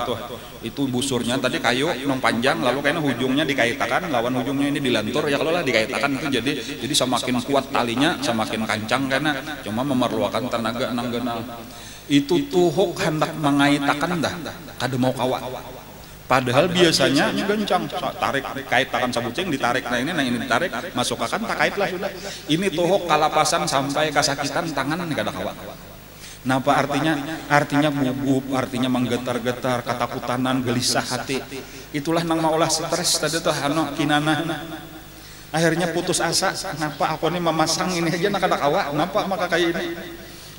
itu busurnya tadi kayu nong panjang, lalu kayaknya ujungnya dikaitakan, lawan ujungnya ini dilantur ya kalau lah dikaitakan itu jadi semakin kuat talinya, semakin kancang karena cuma memerlukan tenaga nanggenal. Itu tuhuk hendak mengaitakan dah, kada mau kawa. Padahal biasanya gencang, tarik kait takan sabucing ditarik, nah ini ditarik masuk akan tak kait lah sudah. Ini tuhuk kalapasan sampai kasakitan tangan kada kawa. Napa artinya? Artinya gugup, artinya menggetar-getar, ketakutanan, gelisah hati. Itulah nang maulah stres tadi tuh hano kinana. Akhirnya putus asa. Napa aku nih memasang ini aja nak ada kawa? Napa maka kayak ini?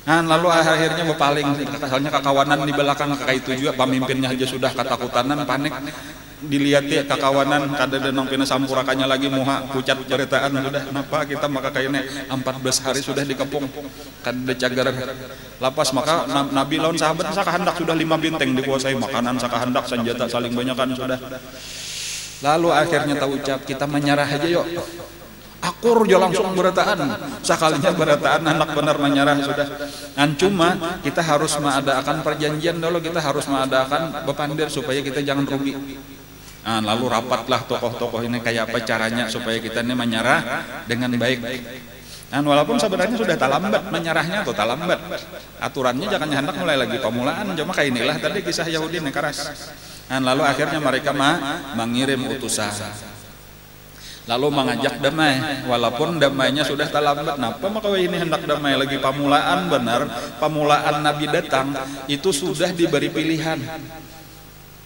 Nah, lalu akhirnya berpaling. Soalnya kakawanan di belakang kakak itu juga pemimpinnya aja sudah ketakutanan, panik. Dilihat ya kakawanan kada denong pina sampurakannya lagi muha pucat beretaan sudah napa kita maka kayaknya 14 hari sudah dikepung kada cagar lapas maka Nabi lawan sahabat sakahandak sudah 5 binteng dikuasai makanan sakahandak senjata saling banyakan sudah. Lalu akhirnya tahu ucap kita menyerah aja yuk. Akur jo langsung beretaan sekalinya beretaan anak benar menyerah sudah. Dan cuma kita harus mengadakan perjanjian dulu, kita harus mengadakan bepandir supaya kita jangan rugi. Nah, lalu rapatlah tokoh-tokoh ini kayak apa caranya supaya kita ini menyerah dengan baik. Dan walaupun sebenarnya sudah talambat menyerahnya atau talambat, aturannya jangan hendak mulai lagi pemulaan, cuma kayak inilah tadi kisah Yahudi Nekaras. Dan lalu akhirnya mereka mengirim utusan, lalu mengajak damai, walaupun damainya sudah talambat. Napa maka ini hendak damai lagi pemulaan benar, pemulaan Nabi datang itu sudah diberi pilihan.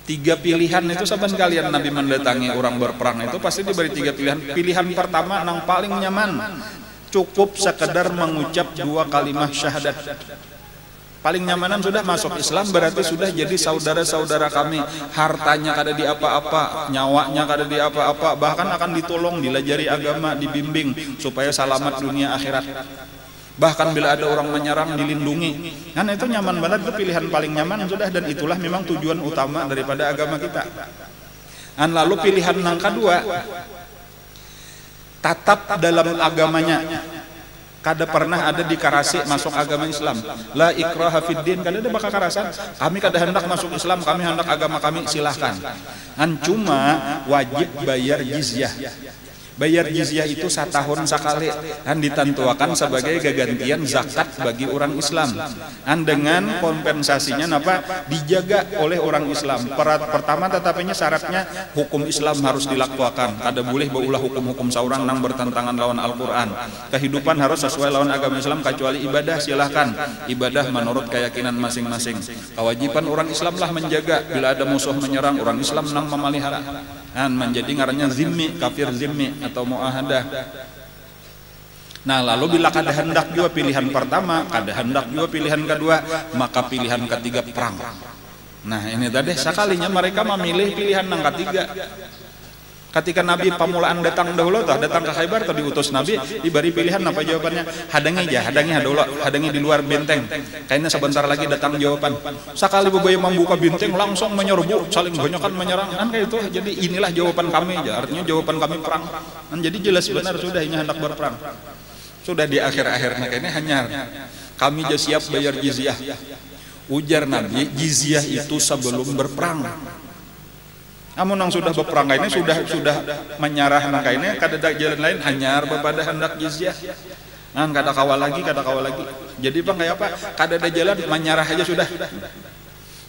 3 pilihan itu saban kalian Nabi mendatangi orang berperang itu pasti diberi 3 pilihan. Pilihan pertama yang paling nyaman, cukup sekedar mengucap 2 kalimat syahadat. Paling nyamanan sudah masuk Islam berarti sudah jadi saudara-saudara kami. Hartanya kada di apa-apa, nyawanya kada di apa-apa, bahkan akan ditolong, dilajari agama, dibimbing supaya selamat dunia akhirat. Bahkan bila ada orang menyerang dilindungi. Kan itu nyaman banget, itu pilihan paling nyaman sudah, dan itulah memang tujuan utama daripada agama kita. Dan lalu pilihan yang kedua, tatap dalam agamanya. Kada pernah ada dikarasi masuk agama Islam. La ikraha fid din, kada ada bakal karasan. Kami kada hendak masuk Islam, kami hendak agama kami, silahkan. Dan cuma wajib bayar jizyah. Bayar jizyah itu 1 tahun sekali dan ditentukan sebagai gantian zakat bagi orang Islam. Dan dengan kompensasinya apa? Dijaga oleh orang Islam. Pertama tetapinya syaratnya hukum Islam harus dilakukan. Kada boleh baulah hukum-hukum seorang yang bertentangan lawan Al-Qur'an. Kehidupan harus sesuai lawan agama Islam, kecuali ibadah silahkan. Ibadah menurut keyakinan masing-masing. Kewajiban orang Islam lah menjaga bila ada musuh menyerang, orang Islam nang memelihara. Dan menjadi ngarannya zimmi, kafir zimmi atau muahadah. Nah, lalu bila kada hendak juga pilihan pertama, kada hendak juga pilihan kedua, maka pilihan ketiga perang. Nah, ini tadi sekalinya mereka memilih pilihan yang ketiga. Ketika Nabi pamulaan datang dahulu, datang ke Khaybar, atau diutus Nabi, diberi pilihan apa jawabannya? Hadangi aja, hadangi di luar benteng. Kayaknya sebentar lagi datang jawaban. Sekali bebaya membuka benteng, langsung menyerbu, saling banyakan menyerang. Kan kayak itu. Jadi inilah jawaban kami aja. Artinya jawaban kami perang. Dan jadi jelas benar sudah ini hendak berperang. Sudah di akhir-akhirnya kayaknya hanya kami aja siap bayar jizyah. Ujar Nabi, jizyah itu sebelum berperang. Namun yang sudah berperang ini sudah menyerah nangka ini kada ada jalan lain hanyar bepada hendak jizyah. Nah, kada kawal lagi. Jadi bang kayak apa? Kada ada jalan menyerah aja sudah.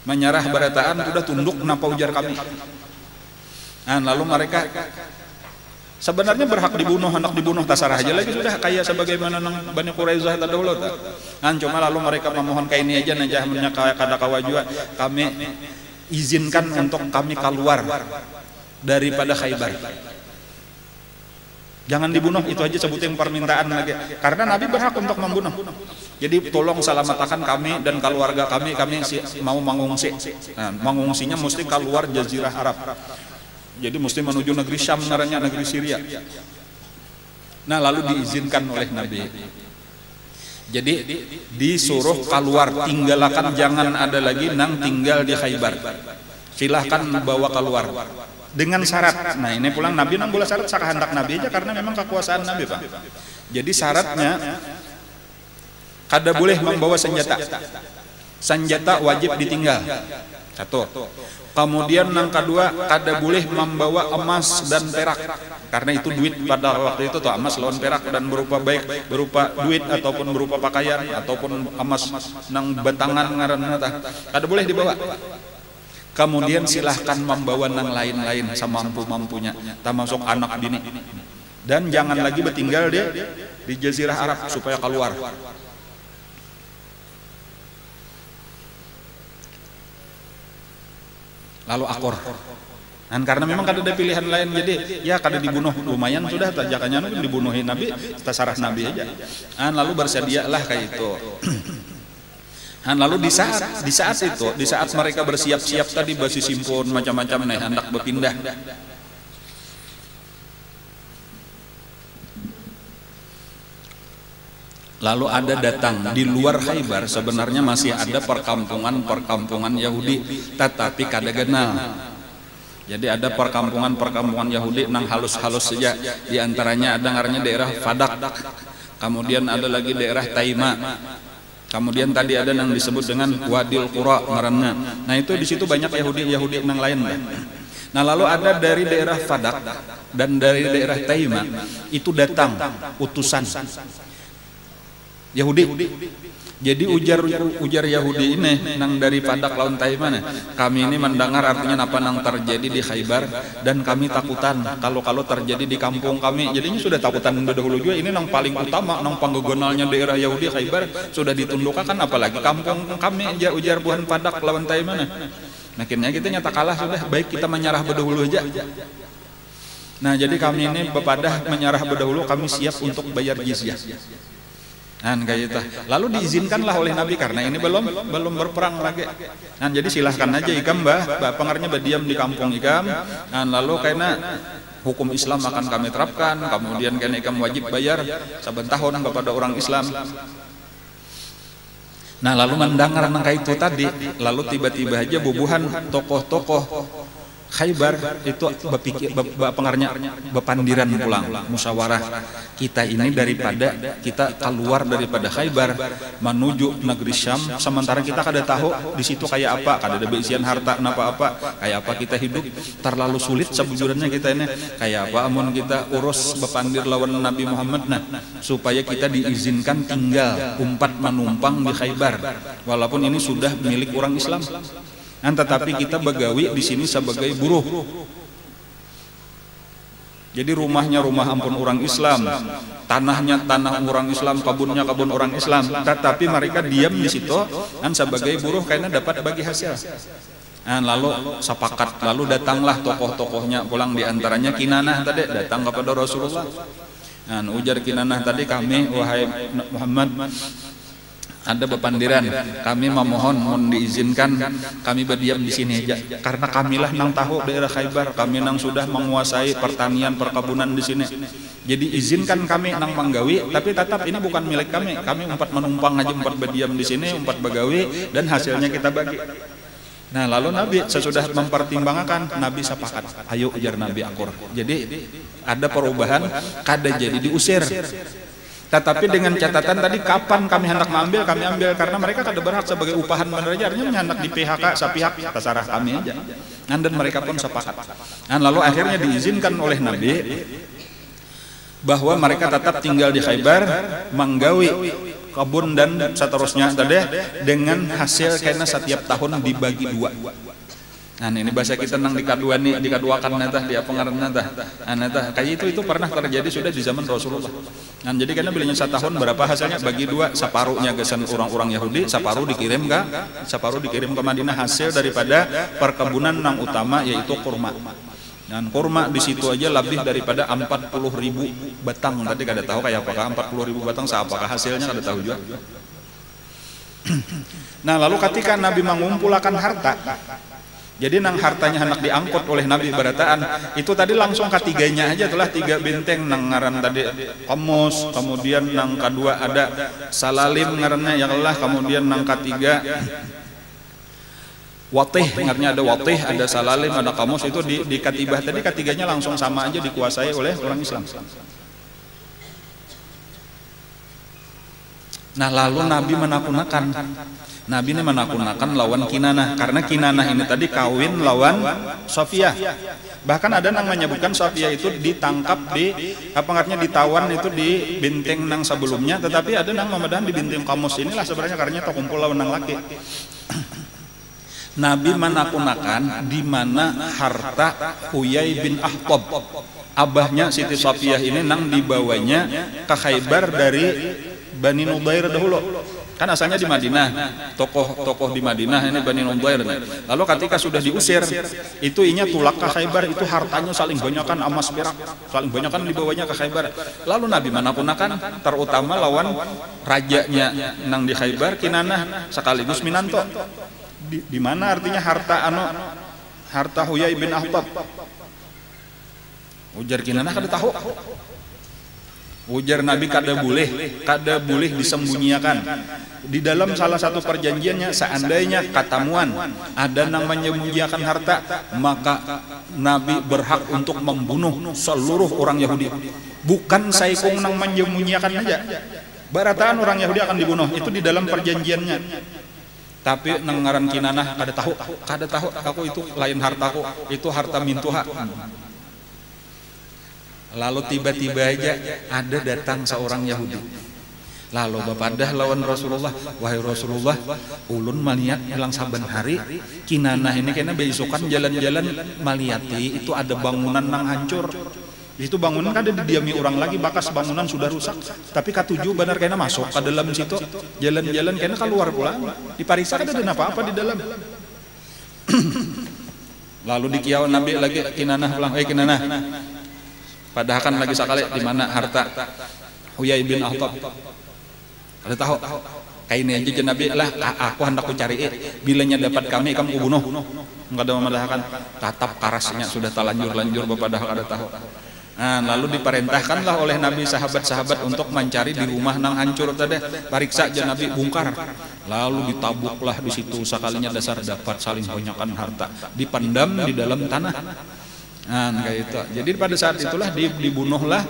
Menyerah berataan sudah tunduk napa ujar kami. Nah, lalu mereka sebenarnya berhak dibunuh, hendak dibunuh tasarah aja lagi sudah kayak sebagaimana nang Bani Quraisyah tadahulu. Nah, cuma lalu mereka memohon kayak ini aja najah kada kawa juga kami izinkan untuk kami keluar daripada Khaybar. Jangan dibunuh, itu aja sebutin permintaan lagi. Karena Nabi berhak untuk membunuh. Jadi tolong selamatkan kami dan keluarga kami mau mengungsi. Nah, mengungsinya mesti keluar Jazirah Arab. Jadi mesti menuju negeri Syam, ngarannya negeri Syria. Nah, lalu diizinkan oleh Nabi. Jadi disuruh keluar, tinggalkan, jangan ada lagi nang tinggal di Khaybar. Silahkan bawa keluar dengan syarat. Nah, ini pulang Nabi nang bola syarat sakahandak Nabi aja karena memang kekuasaan Nabi, Pak. Jadi syaratnya kada boleh membawa senjata. Sanjata wajib ditinggal. Satu. Kemudian yang kedua, kada boleh membawa emas dan perak, karena itu duit pada waktu itu tuh, emas lawan perak, dan berupa baik berupa duit ataupun berupa pakaian ataupun emas nang batangan ngaranna tah, kada boleh dibawa. Kemudian silahkan membawa nang lain-lain semampu-mampunya, termasuk anak bini. Dan jangan lagi bertinggal di Jazirah Arab supaya keluar. Lalu akor. Dan karena memang kada ada pilihan lain, jadi ya kada dibunuh, lumayan sudah tajakannya pun dibunuhin Nabi, tasarah Nabi aja. Dan lalu bersedialah kayak itu. Dan lalu di saat mereka bersiap-siap tadi basi simpun macam-macam nih hendak berpindah. Lalu ada datang di luar Khaybar, sebenarnya masih ada perkampungan Yahudi, tetapi kada kenal. Jadi ada perkampungan Yahudi nang halus-halus saja. Di antaranya ada ngarannya daerah Fadak. Kemudian ada lagi daerah Taima. Kemudian tadi ada yang disebut dengan Wadil Qura ngarannya. Nah itu di situ banyak Yahudi nang lain. Nah lalu ada dari daerah Fadak dan dari daerah Taima itu datang utusan Yahudi. Jadi ujar Yahudi ini nang dari Fadak lawan Taima, kami ini mendengar artinya apa nang terjadi di Khaybar, dan kami takutan kalau terjadi di kampung kami. Jadinya sudah takutan dahulu juga, ini nang paling utama nang panggogonalnya daerah Yahudi Khaybar sudah ditundukkan, apalagi kampung kami, ujar buhan Fadak lawan Taima. Akhirnya kita nyata kalah sudah, baik kita menyerah berdahulu aja. Nah jadi kami ini bepadah menyerah berdahulu, kami siap untuk bayar jizyah. Nah, kayak itu. Lalu diizinkanlah oleh Nabi karena ini belum berperang lagi. Nah, jadi silahkan aja ikam pengarnya berdiam di kampung ikam. Nah, lalu karena hukum Islam akan kami terapkan, kemudian karena ikam wajib bayar saben tahun kepada orang Islam. Nah, lalu mendengar kayak itu tadi, lalu tiba-tiba aja bubuhan tokoh-tokoh Khaybar itu pengarnya bepandiran pulang, musyawarah, kita ini daripada kita keluar daripada Khaybar menuju negeri Syam, sementara kita kada tahu di situ kayak apa, kada ada beisian harta apa-apa, kayak apa kita hidup, terlalu sulit sebujurnya kita ini, kayak apa amun kita urus bepandir lawan Nabi Muhammad, nah supaya kita diizinkan tinggal umpat menumpang di Khaybar, walaupun ini sudah milik orang Islam. Tetapi kita begawi di sini sebagai buruh. Jadi rumahnya rumah ampun orang Islam, tanahnya tanah orang Islam, kebunnya kebun orang Islam. Tetapi mereka diam di situ dan sebagai buruh karena dapat bagi hasil. Lalu sepakat, lalu datanglah tokoh-tokohnya pulang, diantaranya Kinanah tadi datang kepada Rasulullah. Ujar Kinanah tadi, kami wahai Muhammad ada bepandiran, kami memohon diizinkan kami berdiam di sini aja, karena kamilah nang tahu daerah Khaybar, kami nang sudah menguasai pertanian perkebunan di sini. Jadi izinkan kami nang menggawi, tapi tetap ini bukan milik kami. Kami umpat menumpang aja, umpat berdiam di sini, umpat begawi, dan hasilnya kita bagi. Nah lalu Nabi sesudah mempertimbangkan, Nabi sepakat, ayo ujar Nabi akur. Jadi ada perubahan, kada jadi diusir. Tetapi dengan catatan tadi, kapan kami hendak mengambil, kami ambil, karena mereka kada berhak sebagai upahan menerjanya, hendak di PHK sepihak, terserah kami aja. Dan mereka pun sepakat. Dan lalu akhirnya diizinkan oleh Nabi bahwa mereka tetap tinggal di Khaybar, menggawi kebun dan seterusnya tadi, dengan hasil karena setiap tahun dibagi dua. Nah ini bahasa kita nang dikaduakan natah dia pengaran natah. Natah kayak itu pernah terjadi sudah di zaman Rasulullah. Nah jadi karena belinya setahun berapa hasilnya bagi dua, separuhnya gesan orang-orang Yahudi, separuh dikirim ke Madinah, hasil daripada perkebunan nang utama yaitu kurma. Dan kurma di situ aja lebih daripada 40.000 batang. Tadi kada tahu kayak apakah 40.000 batang apakah hasilnya kada tahu juga. Nah lalu ketika Nabi mengumpulkan harta, jadi nang hartanya hendak diangkut oleh Nabi berataan, itu tadi langsung ketiganya aja telah 3 benteng nang ngaran tadi Qamus, kemudian nang kedua ada Salalim ngarannya yang Allah, kemudian nang ketiga Watih, ngarannya ada Watih, ada Salalim, ada Qamus, itu di katibah tadi ketiganya langsung sama aja dikuasai oleh orang Islam. Nah lalu Nabi menakut-nakan. Nabi ini menakut-nakan lawan Kinanah, karena Kinanah ini tadi kawin lawan Sofiyah. Bahkan ada yang menyebutkan Sofiyah itu ditangkap di apa artinya ditawan itu di benteng nang sebelumnya, tetapi ada yang memadahan di benteng Kamus inilah sebenarnya karena kumpul lawan nang laki. Nabi menakut-nakan di mana harta Huyai bin Akhtab, abahnya Siti Sofiyah ini nang dibawanya ke Khaybar dari Bani Nudair dahulu. Kan asalnya di Madinah, tokoh-tokoh di Madinah ini Bani Nudair. Lalu ketika sudah diusir, itu inya tulak ke Khaybar, itu hartanya saling banyakan emas perak, saling banyakan dibawanya ke Khaybar. Lalu Nabi menakut-nakan, terutama lawan rajanya nang di Khaybar, Kinanah sekaligus Minanto. Di mana artinya harta Huyai bin Akhtab. Ujar Kinanah kada tahu. Ujar Nabi kada boleh disembunyikan. Di dalam salah satu perjanjiannya, seandainya katamuan ada yang menyembunyikan harta, maka Nabi berhak untuk membunuh seluruh orang Yahudi. Bukan saikung nang menyembunyikan aja. Barataan orang Yahudi akan dibunuh, itu di dalam perjanjiannya. Tapi nang ngaran Kinanah kada tahu aku itu lain hartaku, itu harta mintuha. Lalu tiba-tiba aja ada datang seorang Yahudi. Lalu bapadah lawan Rasulullah, wahai Rasulullah, ulun malihat hilang saban hari Kinanah ini kena beisukan jalan-jalan maliati itu ada bangunan nang hancur. Itu bangunan kada didiami orang lagi, bakas bangunan sudah rusak. Tapi katuju benar kena masuk ke dalam situ, jalan-jalan kena keluar pulang. Dipariksa kada ada apa-apa di dalam. Lalu dikiau Nabi lagi Kinanah pulang, Kinanah. Padahal kan lagi sekali di mana harta Huyai bin Akhtab. Ada tahu? Kayak ini aja Nabi lah, aku hendak ku cari. Bilanya dapat kami kamu bunuh. Enggak ada memadahkan. Tatap karasnya sudah terlanjur bapak dah ada tahu. Nah, lalu diperintahkanlah oleh Nabi sahabat-sahabat untuk mencari di rumah nang hancur tadi. Pariksa aja Nabi bongkar. Lalu ditabuklah di situ sekalinya dasar dapat saling banyakkan harta. Dipendam di dalam tanah. Nah, kayak itu. Jadi pada saat itulah dibunuhlah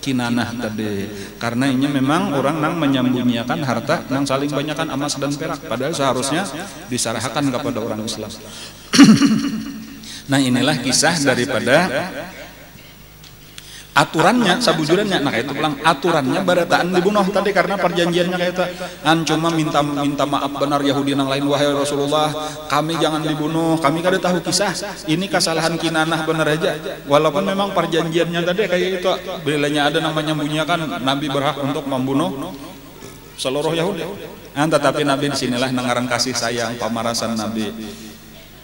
Kinanah tadi. Karena ini memang orang nang menyembunyikan harta nang saling banyakkan emas dan perak. Padahal seharusnya diserahkan kepada orang Islam. Nah, inilah kisah daripada aturannya, sabujurannya. Nah kayak itu pulang aturannya barataan dibunuh tadi karena perjanjiannya kayak itu. Cuma minta maaf benar Yahudi yang lain, wahai Rasulullah, kami jangan dibunuh, kami kada tahu kisah. Ini kesalahan Kinanah benar aja. Walaupun memang perjanjiannya tadi kayak itu, bilanya ada namanya menyembunyikan, Nabi berhak untuk membunuh seluruh Yahudi. Tetapi Nabi disinilah nangaran kasih sayang, pamarasan Nabi.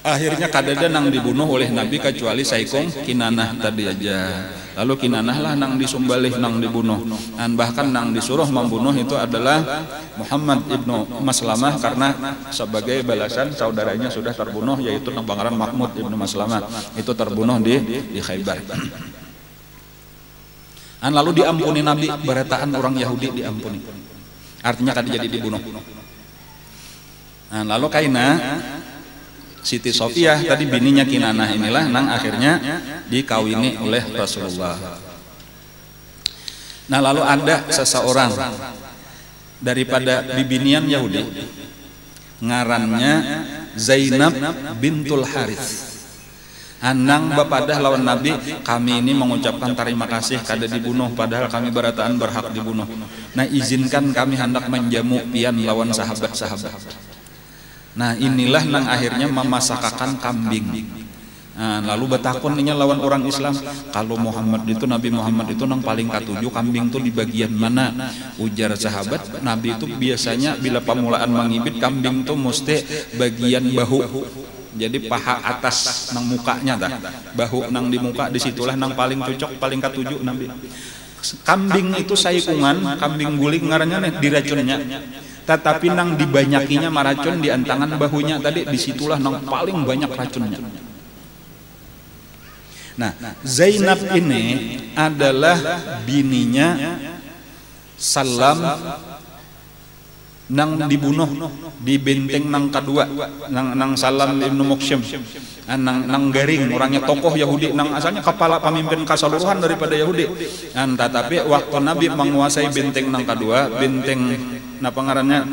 Akhirnya kadada nang dibunuh oleh Nabi kecuali saikong Kinanah tadi aja. Lalu Kinanah lah nang disumbalih nang dibunuh. Dan bahkan nang disuruh membunuh itu adalah Muhammad ibnu Maslamah karena sebagai balasan saudaranya sudah terbunuh, yaitu nang banggaran Mahmud ibnu Maslamah itu terbunuh di Khaybar. Dan lalu diampuni Nabi, barataan orang Yahudi diampuni. Artinya kan jadi dibunuh. Nah, lalu kaina Siti Sofiyah tadi bininya Kinanah inilah nang akhirnya dikawini oleh Rasulullah. Nah lalu ada seseorang daripada bibinian Yahudi ngarannya Zainab bintul Harits. Anang bapadah lawan Nabi, kami ini mengucapkan terima kasih kada dibunuh padahal kami barataan berhak dibunuh. Nah izinkan kami hendak menjamu pian lawan sahabat-sahabat. Nah inilah nang akhirnya memasakakan kambing. Nah, lalu batakonnya lawan orang Islam, kalau Muhammad itu Nabi Muhammad itu nang paling katujuh kambing itu di bagian mana? Ujar sahabat, Nabi itu biasanya bila pamulaan mengibit kambing itu mesti bagian bahu. Jadi paha atas nang mukanya dah. Bahu nang di muka disitulah nang paling cocok, paling katujuh Nabi. Kambing itu saikungan, kambing guling ngarannya diracunnya. Tetapi nang dibanyakinya maracun di antangan bahunya tadi, disitulah nang paling banyak racunnya. Nah, Zainab ini adalah bininya Salam nang dibunuh di benteng nang kedua, nang Salam ibnu Muqsyim, nang Garing, orangnya tokoh Yahudi, nang asalnya kepala pemimpin keseluruhan daripada Yahudi. Tetapi waktu Nabi menguasai benteng nang kedua, benteng Nah pengarannya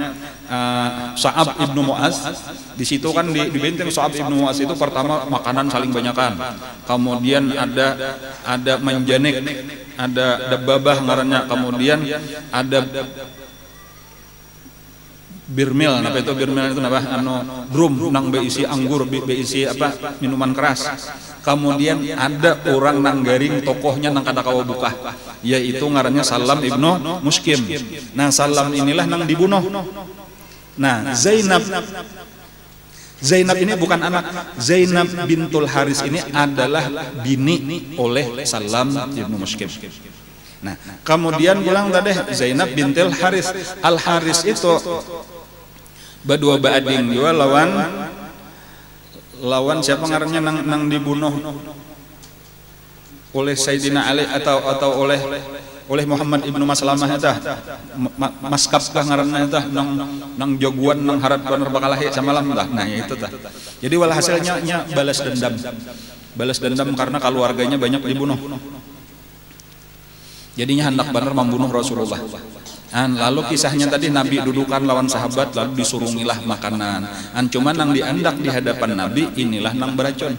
Sa'ab ibnu Mu'az. Di situ kan di benteng Sa'ab ibnu Mu'az itu pertama makanan saling banyakan. Kemudian ada menjanik, ada dababah ngarannya, kemudian ada birmil. Napa itu birmil itu napa? Drum nang beisi anggur, beisi apa? Minuman keras. Kemudian ada orang nang garing tokohnya nang kada kawa buka, yaitu ngarannya Salam ibnu Muskim. Nah Salam inilah nang dibunuh. Nah Zainab ini bukan anak. Zainab bintul Haris ini adalah bini oleh Salam ibnu Muskim. Nah kemudian pulang tadi Zainab bintul Haris. Al Haris itu badua baading juga lawan siapa ngarannya nang dibunuh oleh Sayyidina Ali atau oleh Muhammad ibnu Maslamah eta maskap kah ngaranna eta nang jagoan nang harap bener bakalahi samalam tah. Nah itu tah. Jadi walhasilnya balas dendam karena keluarganya banyak dibunuh. Jadinya hendak bener membunuh Rasulullah. Lalu kisahnya tadi Nabi dudukan lawan sahabat lalu disurungilah makanan. Cuman nang diandak di hadapan Nabi inilah nang beracun.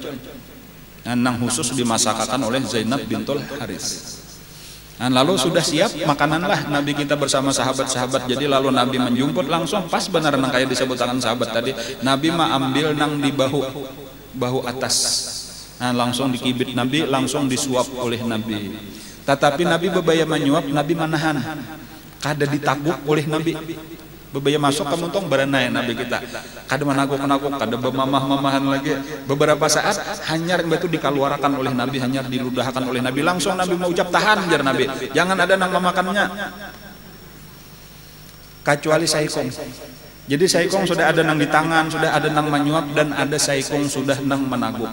Nang khusus dimasakakan oleh Zainab bintul Haris. Lalu sudah siap makananlah Nabi kita bersama sahabat-sahabat. Jadi lalu Nabi menjumput langsung pas benar nang kayak disebut tangan sahabat tadi. Nabi mah ambil nang di bahu atas. Langsung dikibit Nabi, langsung disuap oleh Nabi. Tetapi Nabi bebaya menyuap, Nabi manahan. Kada ditaguk oleh Nabi. Bebaya masuk kamu tong beranai Nabi kita. Kada menaguk, kada bermamah-mamahan lagi. Beberapa saat hanyar itu dikeluarkan oleh Nabi, hanyar diludahkan oleh Nabi. Langsung Nabi mau ucap tahan jar Nabi. Jangan ada nang memakannya. Kecuali saikong. Jadi saikong sudah ada nang di tangan, sudah ada nang menyuap dan ada saikong sudah nang menaguk.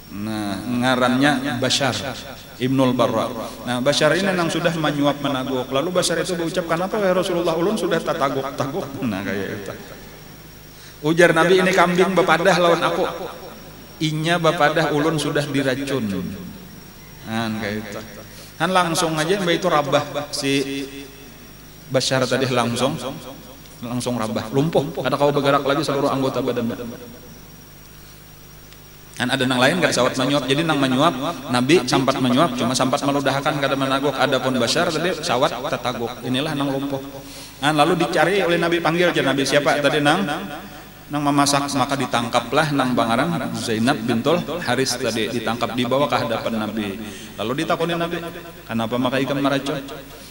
Nah, ngarannya Bashar Ibnul Barra. Nah, Bashar ini nang sudah menyuap menaguk. Lalu Bashar itu berucap, "Kenapa wahai Rasulullah, ulun sudah tataguk-taguk?" Nah, kayak itu. Ujar Nabi, "Ini kambing bepadah lawan aku. Inya bepadah ulun sudah diracun." Nah, kayak itu. Kan langsung aja mbak itu rabah si Bashar tadi langsung rabah, lumpuh. Ada kau bergerak lagi seluruh anggota badannya. Kan ada nang lain gak sawat menyuap. Jadi nang menyuap Nabi sampat menyuap, cuma sampat meludahkan kada menaguk. Adapun Bashar tadi sawat tetaguk. Inilah nang lumpuh. Lalu dicari oleh Nabi, panggil aja Nabi, siapa tadi nang memasak. Maka ditangkaplah nang bangaran Zainab bintul Haris tadi, ditangkap dibawa ke hadapan Nabi. Lalu ditakoni Nabi, "Kenapa maka ikam meracun?"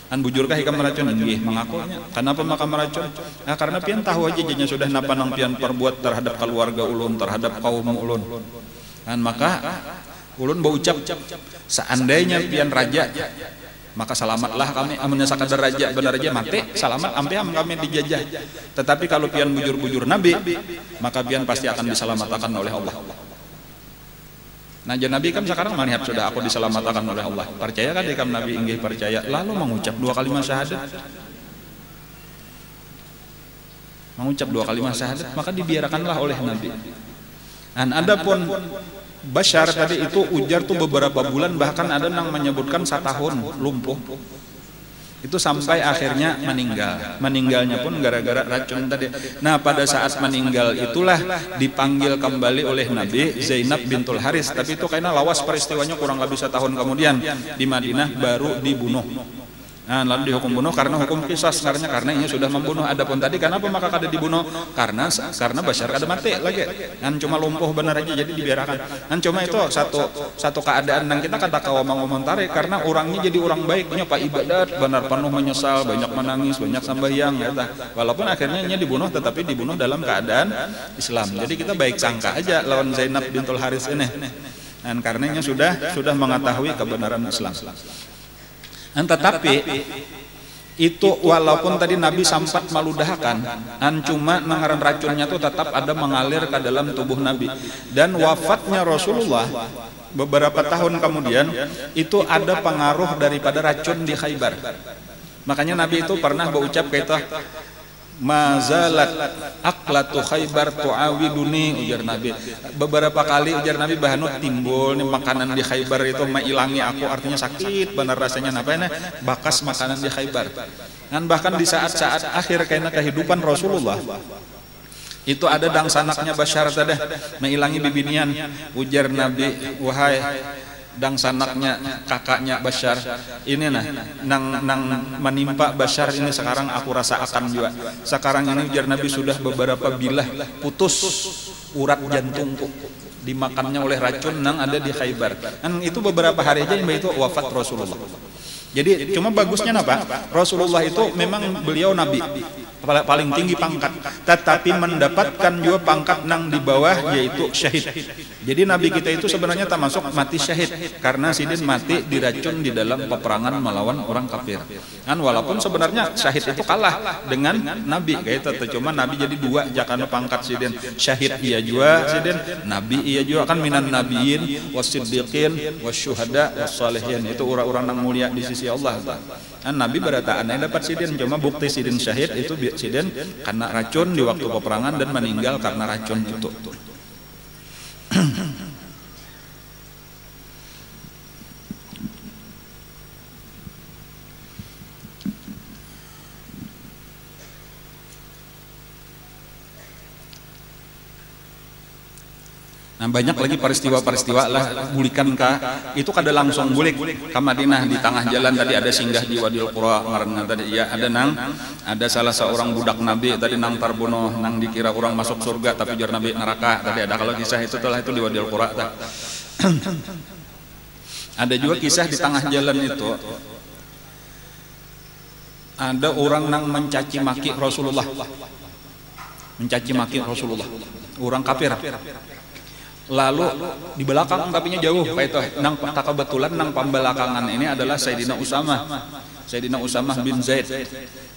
Bujurkah ikam meracun? Nggih, mengakunya. Kenapa maka meracun? Nah, karena pian tahu aja jadinya sudah napa nang pian perbuat terhadap keluarga ulun, terhadap kaum ulun. Maka ulun berucap, seandainya pian raja, maka selamatlah kami. Amunnya sakadar raja benar raja mati, selamat ampiam kami dijajah. Tetapi kalau pian bujur-bujur Nabi, maka pian pasti akan diselamatkan oleh Allah. Nah, Nabi kan sekarang melihat sudah aku diselamatkan oleh Allah. Percaya kan ikam Nabi? Inggih percaya. Lalu mengucap 2 kalimat syahadat. Mengucap 2 kalimat syahadat, maka dibiarkanlah oleh Nabi. Adapun Bashar tadi itu ujar tuh beberapa bulan, bahkan ada yang menyebutkan 1 tahun lumpuh. Itu sampai akhirnya meninggal. Meninggalnya pun gara-gara racun tadi. Nah, pada saat meninggal itulah dipanggil kembali oleh Nabi Zainab bintul Haris. Tapi itu karena lawas peristiwanya kurang lebih 1 tahun kemudian di Madinah baru dibunuh. Lalu dihukum bunuh karena hukum qisas, karena ini sudah membunuh. Adapun tadi kenapa maka kada dibunuh? Karena Bashar kada mati lagi. Cuma lumpuh benar aja, jadi dibiarkan. Cuma itu satu keadaan yang kita kada kawa mengomentari, karena orangnya jadi orang baik, punya pak ibadat, benar penuh menyesal, banyak menangis, banyak sambayang ya. Walaupun akhirnya dibunuh, tetapi dibunuh dalam keadaan Islam. Jadi kita baik sangka aja lawan Zainab bintul Haris ini. Dan karenanya sudah mengetahui kebenaran Islam. Tetapi itu walaupun tadi Nabi sempat meludahkan, cuma mengaran racunnya itu tetap ada mengalir ke dalam tubuh Nabi. Dan wafatnya Rasulullah beberapa tahun kemudian itu ada pengaruh daripada racun di Khaybar. Makanya Nabi itu pernah berucap kayak mazalat aklatu Khaybar tuawiduni, ujar Nabi. Beberapa kali ujar Nabi bahanut timbul nih makanan di Khaybar itu mengilangi aku, artinya sakit benar rasanya. Bekas makanan di Khaybar. Dan bahkan di saat-saat akhir karena kehidupan Rasulullah itu ada dangsanaknya Bashar tadi mengilangi bibinian. Ujar Nabi, wahai dangsanaknya kakaknya Bashar, ini nang menimpa Bashar ini sekarang aku rasa akan juga. Sekarang ini ujar Nabi sudah beberapa bilah putus urat jantungku, dimakannya oleh racun nang ada di Khaybar. Dan itu beberapa hari aja itu wafat Rasulullah. Jadi cuma bagusnya apa? Rasulullah itu memang beliau nabi paling tinggi pangkat, tetapi mendapatkan juga pangkat nang di bawah yaitu syahid. Jadi nabi kita itu sebenarnya termasuk mati syahid karena sidin mati diracun di dalam peperangan melawan orang kafir. Kan walaupun sebenarnya syahid itu kalah dengan nabi kayak itu, cuma nabi jadi dua jakana pangkat sidin. Syahid iya juga sidin, nabi iya juga kan minan nabiyin wasiddiqin wasyuhada wassalihin, itu orang-orang yang mulia di sisi Allah. Kan nabi berataan dapat sidin, cuma bukti sidin syahid itu sidin karena racun di waktu peperangan dan meninggal karena racun itu. Nah banyak lagi peristiwa-peristiwa lah bulikan itu kada langsung bulik ke Madinah, di tengah jalan tadi ada singgah di Wadil Qura karena tadi ya ada salah seorang budak Nabi tadi nang tarbunuh nang dikira orang masuk surga tapi jar Nabi neraka tadi ada. Kalau kisah itu telah itu di Wadil Qura ada juga kisah di tengah jalan itu ada orang nang mencaci maki Rasulullah, orang kafir. Lalu di belakang tapinya jauh kayak itu nang kebetulan nang pembelakangan ini adalah Sayyidina Usamah bin Zaid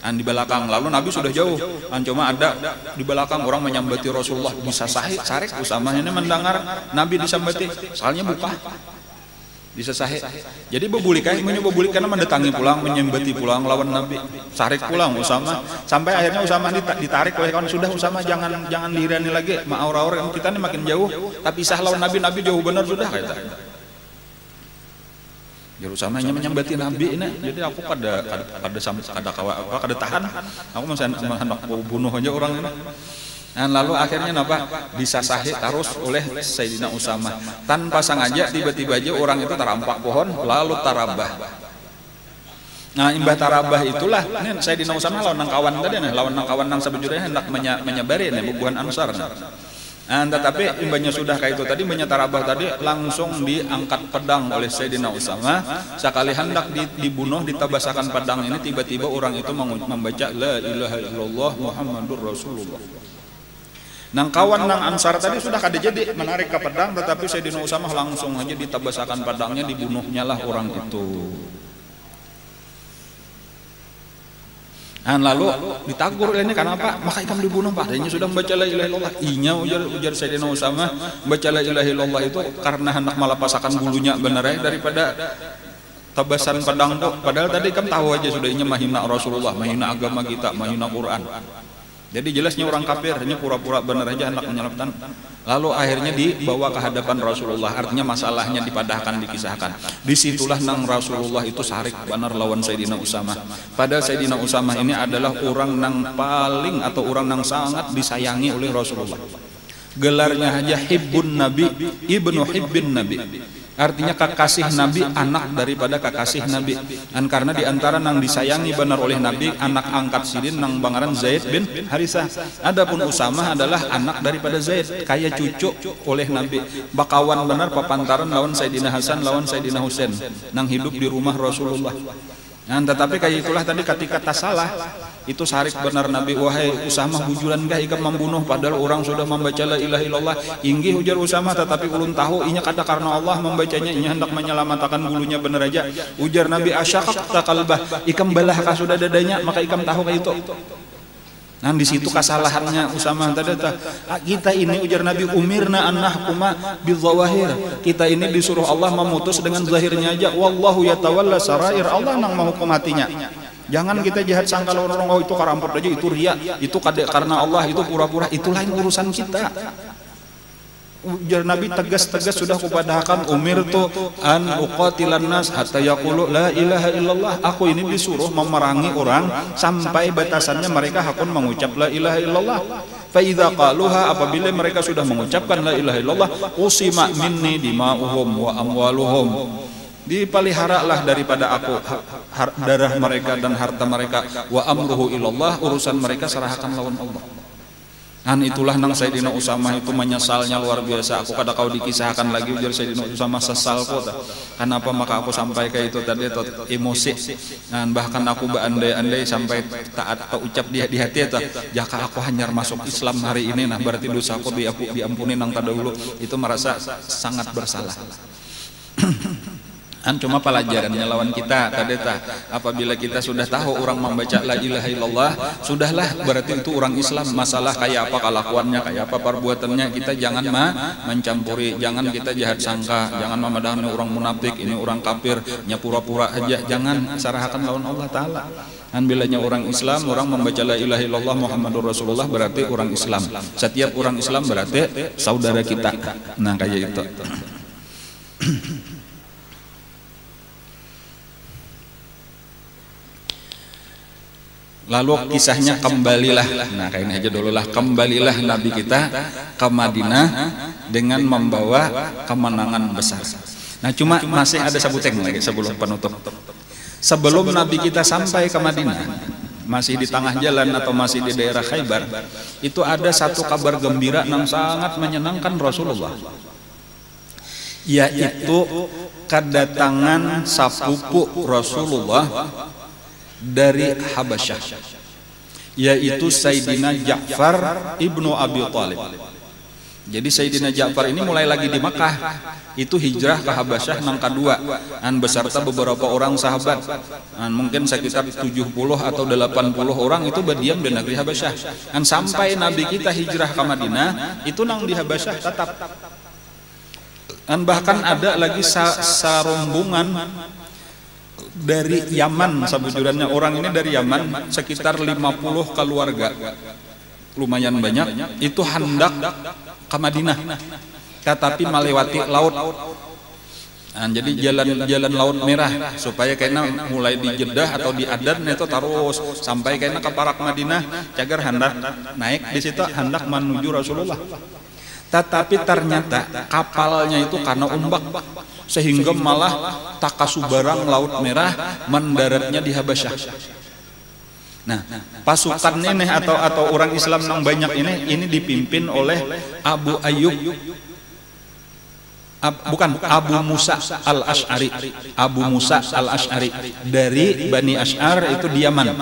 di belakang. Lalu Nabi sudah jauh cuma ada di belakang orang menyambati Rasulullah, bisa sarik Usamah ini mendengar Nabi disambati soalnya buka bisa sahih. Jadi bebulik karena mendatangi pulang, menyembati pulang lawan Nabi, sarik pulang Usamah sampai akhirnya Usamah ditarik oleh kawan, sudah Usamah jangan dihirani lagi, aur-aur kita ini makin jauh, tapi sah lawan Nabi jauh benar sudah kata. Jadi Usamah hanya menyembati Nabi ini, jadi aku kada tahan, aku masih hendak bunuh aja orang ini. Dan lalu akhirnya disasahi terus oleh Sayyidina Usamah tanpa sengaja, tiba-tiba aja orang itu terampak pohon lalu tarabah. Nah imbah tarabah itulah ini Sayyidina Usamah lawan nang kawan tadi lawan nang kawan nang sebujurnya hendak menyebari bubuhan Ansar. Tetapi imbahnya sudah kayak itu tadi tarabah tadi langsung diangkat pedang oleh Sayyidina Usamah. Sekali hendak dibunuh ditabasakan pedang ini, tiba-tiba orang itu membaca la ilaha illallah Muhammadur Rasulullah. Nang kawan nang Ansar tadi sudah kada jadi menarik ke pedang, tetapi Sayyidina Usamah langsung aja ditabasakan pedangnya, dibunuhnya lah orang itu. Dan lalu ditagur ini kenapa? Maka ikam dibunuh Pak. Dia sudah membaca la ilaha illallah. Inya ujar Sayyidina Usamah membaca la ilaha illallah itu karena hendak malapasakan bulunya benar daripada tabasan pedang tuh. Padahal tadi ikam tahu aja sudah inya mahina Rasulullah, mahina agama kita, mahina Quran. Jadi jelasnya orang kafir hanya pura-pura benar aja hendak menyelamatkan. Lalu akhirnya dibawa ke hadapan Rasulullah. Artinya masalahnya dipadahkan, dikisahkan. Disitulah nang Rasulullah itu sarik benar lawan Sayyidina Usamah. Padahal Sayyidina Usamah ini adalah orang nang paling atau orang nang sangat disayangi oleh Rasulullah. Gelarnya aja Hibbun Nabi, Ibnu Hibbin Nabi. Artinya kekasih Nabi, anak daripada kekasih Nabi. Dan karena diantara nang disayangi benar oleh Nabi, anak angkat sidin nang bangaran Zaid bin Harisah. Adapun Usamah adalah anak daripada Zaid, kayak cucu oleh Nabi. Bakawan benar papantaran lawan Sayyidina Hasan, lawan Sayyidina Husain, nang hidup di rumah Rasulullah. Nah, tetapi kayak itulah tadi ketika tak salah itu sarik benar Nabi, wahai Usamah bujuran gak ikam membunuh padahal orang sudah membaca la ilaha illallah. Inggih ujar Usamah, tetapi ulun tahu inya kata karena Allah membacanya, inya hendak menyelamatkan bulunya benar aja. Ujar Nabi, asyaqaqta qalbah, ikam belah ka sudah dadanya maka ikam tahu kayak itu. Nah di situ kesalahannya Usamah tadi. Kita ini ujar Nabi umirna an nahkuma bidzawahir. Kita ini disuruh Allah memutus dengan zahirnya aja. Wallahu yatawalla sarair. Allah nang menghukum hatinya. Jangan kita jahat sangka orang itu karampot aja, itu ria, itu karena Allah, itu pura-pura, itu lain urusan kita. Ujar Nabi tegas-tegas sudah kupadahakan, umirtu an uqatilan nas hatta yaqulu la ilaha illallah. Aku ini disuruh memerangi orang sampai batasannya mereka hakun mengucap la ilaha illallah. Fa idza qaluha, apabila mereka sudah mengucapkan la ilaha illallah, usima minni dima'uhum wa amwaluhum, dipeliharalah daripada aku darah mereka dan harta mereka, wa amruhu ilallah, urusan mereka serahkan lawan Allah. Dan itulah nang Sayyidina Usamah itu menyesalnya luar biasa. Aku kada kau dikisahkan lagi, ujar Sayyidina Usamah, sesal kota. Kenapa maka aku sampai ke itu tadi emosi. Dan bahkan aku berandai-andai sampai taat atau ucap di hati itu, jika aku hanyar masuk Islam hari ini, nah berarti dosa aku diampuni nang tadahulu. Itu merasa sangat bersalah. Cuma pelajarannya lawan kita tadi apabila kita sudah tahu orang membaca la ilaha illallah, sudahlah berarti itu orang Islam. Masalah kayak apa kelakuannya, kayak apa perbuatannya, kita jangan mencampuri, jangan kita jahat sangka, jangan memadahkan orang munafik, ini orang kafir, nya pura-pura aja, jangan sarahkan lawan Allah Ta'ala. Dan bilanya orang Islam, orang membaca la ilaha illallah Muhammadur Rasulullah, berarti orang Islam. Setiap orang Islam berarti saudara kita. Nah kayak itu. Lalu kisahnya kembalilah, nah kayaknya aja dulu lah, kembalilah Nabi kita ke Madinah dengan membawa kemenangan besar. Nah cuma masih ada sabuteng lagi sebelum penutup. Sebelum Nabi kita sampai ke Madinah, masih di tengah jalan atau masih di daerah Khaybar, itu ada satu kabar gembira yang sangat menyenangkan Rasulullah, yaitu kedatangan sepupu Rasulullah dari Habasyah, yaitu Sayyidina Ja'far ibnu Abi Thalib. Jadi Sayyidina Ja'far ini mulai lagi di Makkah, itu hijrah ke Habasyah nang kedua, beserta beberapa orang sahabat, mungkin sekitar 70 atau 80 orang itu berdiam di negeri Habasyah. Sampai Nabi kita hijrah ke Madinah, itu nang di Habasyah tetap. Bahkan ada lagi sarombongan dari Yaman, sabujurannya orang ini dari Yaman, sekitar 50 keluarga, lumayan banyak, itu hendak ke Madinah, tetapi melewati laut. Jadi jalan Laut Merah, supaya kayaknya mulai di Jeddah atau di Adan itu terus sampai kayaknya ke Parak Madinah, cagar hendak naik di situ, hendak menuju Rasulullah. Tetapi ternyata kapalnya itu karena ombak, sehingga malah takasubarang Laut Merah, mendaratnya di Habasyah. Nah, pasukan ini atau orang Islam yang banyak ini dipimpin oleh Abu Musa al-Ash'ari. Abu Musa al-Ash'ari dari Bani Ash'ar, itu di Yaman.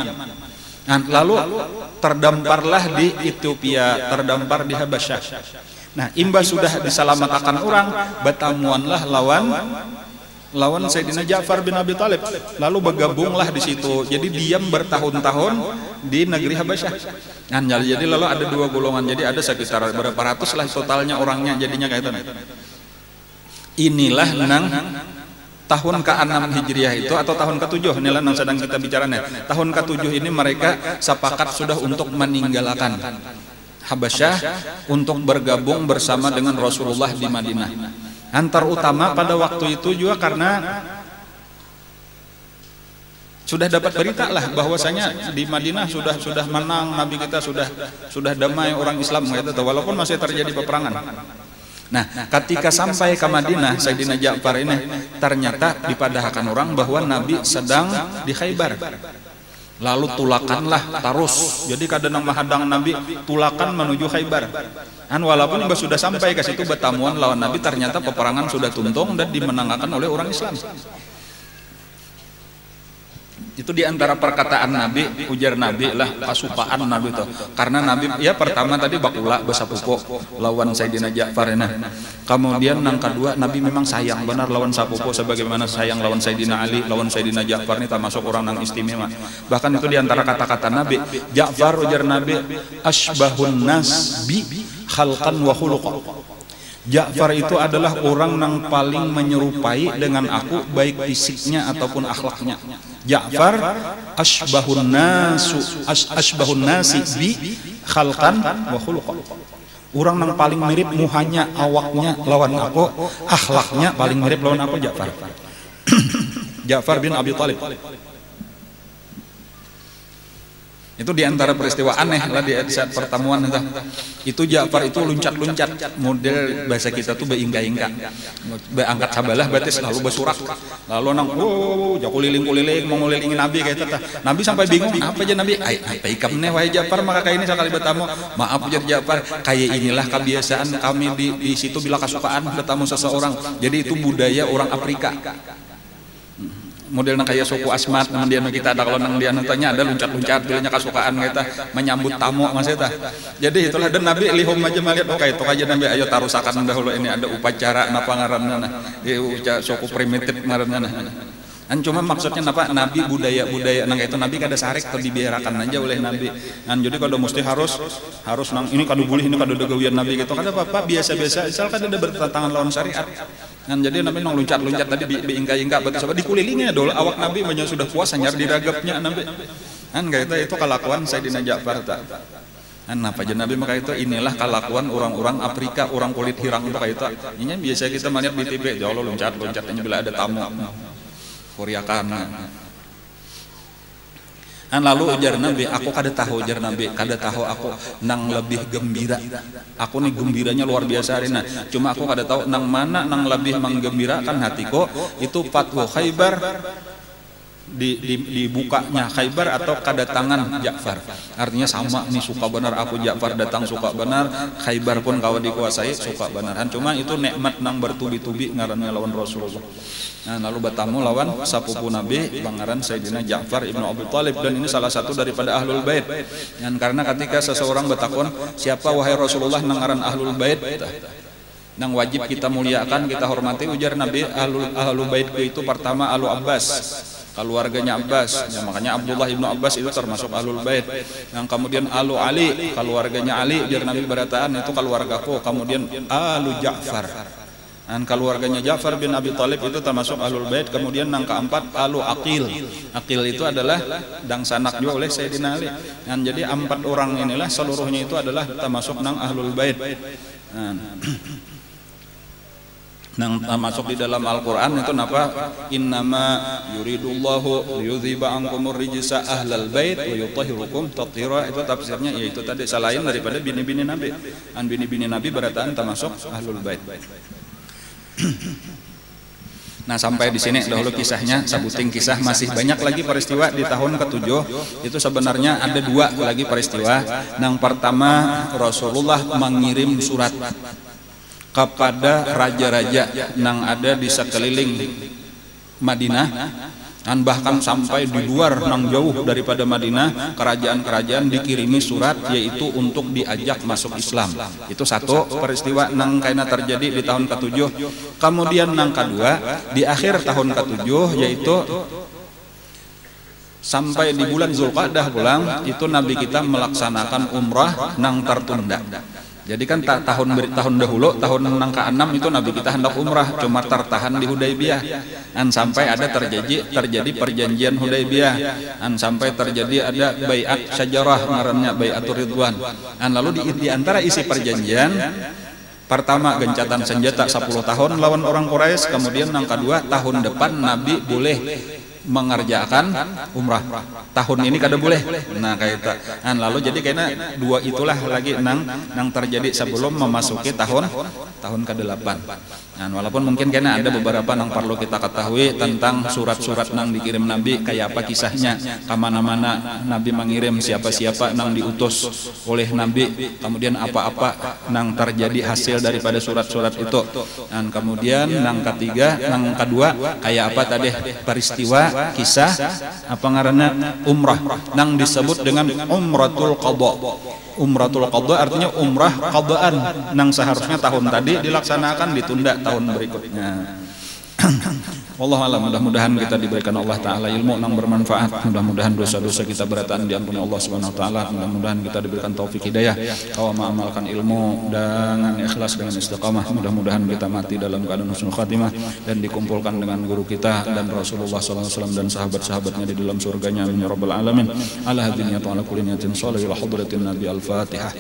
Nah, lalu terdamparlah di Ethiopia, terdampar di Habasyah. Nah, imbas sudah diselamatkan orang, bertamuanlah lawan Sayyidina Ja'far bin Abi Thalib, lalu bergabunglah di situ. Jadi diam bertahun-tahun di negeri Habasyah. Nah, jadi lalu ada dua golongan, jadi ada sekitar berapa ratus lah totalnya orangnya, jadinya kayak itu. Inilah nang tahun ke-6 Hijriah itu atau tahun ke-7, inilah yang sedang kita bicaranya. Tahun ke-7 ini mereka sepakat sudah untuk meninggalkan Habasyah untuk bergabung bersama dengan Rasulullah di Madinah. Antar utama pada waktu itu juga karena sudah dapat berita lah bahwasanya di Madinah sudah menang, Nabi kita sudah damai orang Islam gitu, walaupun masih terjadi peperangan. Nah, ketika sampai ke Madinah, Sayyidina Ja'far ini ternyata dipadahkan orang bahwa Nabi sedang di Khaybar. Lalu tulakanlah terus, jadi kadang menghadang Nabi, tulakan menuju Khaybar. Walaupun sudah sampai ke situ bertamuan lawan Nabi, ternyata peperangan sudah tuntung dan dimenangkan oleh orang Islam. Itu diantara perkataan Nabi, ujar Nabi lah, kasupaan Nabi itu. Karena Nabi, ya pertama tadi bakula besapupo lawan Sayyidina Ja'far ini. Kemudian yang kedua, Nabi memang sayang benar lawan sapupo, sebagaimana sayang lawan Sayyidina Ali, lawan Sayyidina Ja'far ini termasuk orang yang istimewa. Bahkan itu diantara kata-kata Nabi, Ja'far ujar Nabi, asbahun nas bi khalqan wa khuluqa. Ja'far itu adalah orang yang paling menyerupai dengan aku, baik fisiknya ataupun akhlaknya. Ja'far asbahun nasi bi khalqan wa khuluqa. Orang yang paling mirip muhanya, awaknya lawan aku, akhlaknya paling mirip lawan aku Ja'far. Ja'far bin Abi Thalib. Itu diantara peristiwa aneh lah di saat pertemuan itu Ja'far itu luncat-luncat, model bahasa kita tuh beingka-ingka, beangkat sabalah batis lalu bersurak, lalu nang jauh kuliling-kuliling mau ngulilingin Nabi kayak itu. Nabi sampai bingung apa aja Nabi, apa ikamnya wahai Ja'far, maka kayak ini sekali bertamu, maaf ujar Ja'far, kayak inilah kebiasaan kami di situ bila kesukaan bertamu seseorang, jadi itu budaya orang Afrika. Modelnya kayak suku Asmat, kemudian kita ada kalau nang dia nantanya ada luncat-luncat, bilanya kesukaan kita menyambut tamu maksudnya. Jadi itulah, dan Nabi lihum aja melihat oke itu aja Nabi ayo tarusakan dahulu ini ada upacara napa ngaranna suku primitif ngaranna. Kan cuma maksudnya napa Nabi budaya nang itu Nabi kada sarek atau dibiarakan aja oleh Nabi. Kan jadi kada mesti harus nang ini kada boleh ini kada degawian Nabi gitu. Kada apa-apa biasa-biasa asal kada ada bertentangan lawan syariat. Kan jadi Nabi nang luncat-luncat tadi beingka-ingka betul sebab dikulilingnya dulu awak Nabi banyak sudah puas hanyar diragapnya Nabi. Kan kayak itu kelakuan Sayyidina Ja'far ta. Kan apa aja Nabi maka itu inilah kelakuan orang-orang Afrika, orang kulit hirang itu kayak itu. Ini biasa kita melihat di TV, jauh loncat-loncatnya bila ada tamu. Korea kana. Kan lalu ujar Nabi, aku kada tahu ujar Nabi, kada tahu aku nang lebih gembira. Aku nih gembiranya luar biasa hari nah. Cuma aku kada tahu nang mana nang lebih menggembirakan hatiku, itu Fathu Khaybar, dibukanya Khaybar atau kedatangan Ja'far. Artinya sama nih, suka benar aku Ja'far datang suka benar, Khaybar pun kawan dikuasai suka benaran. Cuma itu nikmat nang bertubi-tubi ngarannya lawan Rasulullah. Nah, lalu bertamu lawan sapupu Nabi pangeran Sayyidina Ja'far ibnu Abi Thalib, dan ini salah satu daripada Ahlul Bait. Dan karena ketika seseorang bertakon siapa wahai Rasulullah nang ngaran Ahlul Bait nang wajib kita muliakan kita hormati, ujar Nabi Ahlul Bait itu pertama Alu Abbas, keluarganya Abbas ya, makanya Abdullah ibnu Abbas itu termasuk Ahlul Bait. Yang kemudian Alu Ali, keluarganya Ali, ujar Nabi berataan itu keluargaku. Kemudian Alu Ja'far, dan keluarganya Ja'far bin Abi Thalib itu termasuk Ahlul Bait. Kemudian yang keempat Alu Aqil. Aqil itu adalah dang sanak juga oleh Sayyidina Ali. Dan jadi 4 orang inilah seluruhnya itu adalah termasuk nang Ahlul Bait. Nang masuk di dalam Al-Qur'an itu napa? Innama yuridullahu liyudhiba ankumur rijsa ahlal bait wa yutahhirukum tathira. Itu tafsirnya yaitu tadi selain daripada bini-bini Nabi. An bini-bini Nabi berataan termasuk Ahlul Bait. Nah sampai di sini dahulu kisahnya, sabuting kisah, masih banyak lagi peristiwa di tahun ke-7. Itu sebenarnya ada 2 lagi peristiwa. Yang pertama Rasulullah mengirim surat kepada raja-raja yang ada di sekeliling Madinah, dan bahkan sampai di luar nang jauh daripada Madinah, kerajaan-kerajaan dikirimi surat yaitu untuk diajak masuk Islam. Itu satu peristiwa nang kaina terjadi di tahun ke-7. Kemudian nang kedua di akhir tahun ke-7 yaitu sampai di bulan Zulqa'dah pulang itu Nabi kita melaksanakan umrah nang tertunda. Jadi kan tahun dahulu, tahun nang ke-6 itu Nabi kita hendak umrah, cuma tertahan di Hudaybiyah. Dan sampai ada terjadi perjanjian Hudaybiyah. Dan sampai terjadi ada baiat syajarah ngarannya baiatur ridwan. Dan lalu di antara isi perjanjian pertama gencatan senjata 10 tahun lawan orang Quraisy, kemudian yang kedua tahun depan Nabi boleh mengerjakan umrah, tahun ini kada boleh. Nah kayak itu. Nah, lalu jadi kayaknya 2 itulah lagi nang terjadi sebelum memasuki tahun ke-8. Nah, walaupun mungkin kayaknya ada beberapa nang perlu kita ketahui tentang surat-surat nang dikirim Nabi, kayak apa kisahnya, kemana-mana Nabi mengirim, siapa-siapa nang diutus oleh Nabi, kemudian apa-apa nang terjadi hasil daripada surat-surat itu. Dan kemudian nang ketiga, nang kedua kayak apa tadi peristiwa kisah apa ngaranna umrah nang disebut dengan umratul qadha. Umratul qadha artinya umrah qadaan nang seharusnya tahun tadi dilaksanakan ditunda tahun berikutnya. Wallahu a'lam. Mudah-mudahan kita diberikan Allah taala ilmu yang bermanfaat. Mudah-mudahan dosa-dosa kita berataan diampuni Allah Subhanahu wa taala. Mudah-mudahan kita diberikan taufik hidayah bahwa mengamalkan ilmu dengan ikhlas dengan istiqamah. Mudah-mudahan kita mati dalam keadaan husnul khatimah dan dikumpulkan dengan guru kita dan Rasulullah sallallahu alaihi wasallam dan sahabat-sahabatnya di dalam surganya. Amin ya rabbal alamin. Ala hadhihi wa ala kulli niyatin shalih ila hadratin nabi al-Fatihah.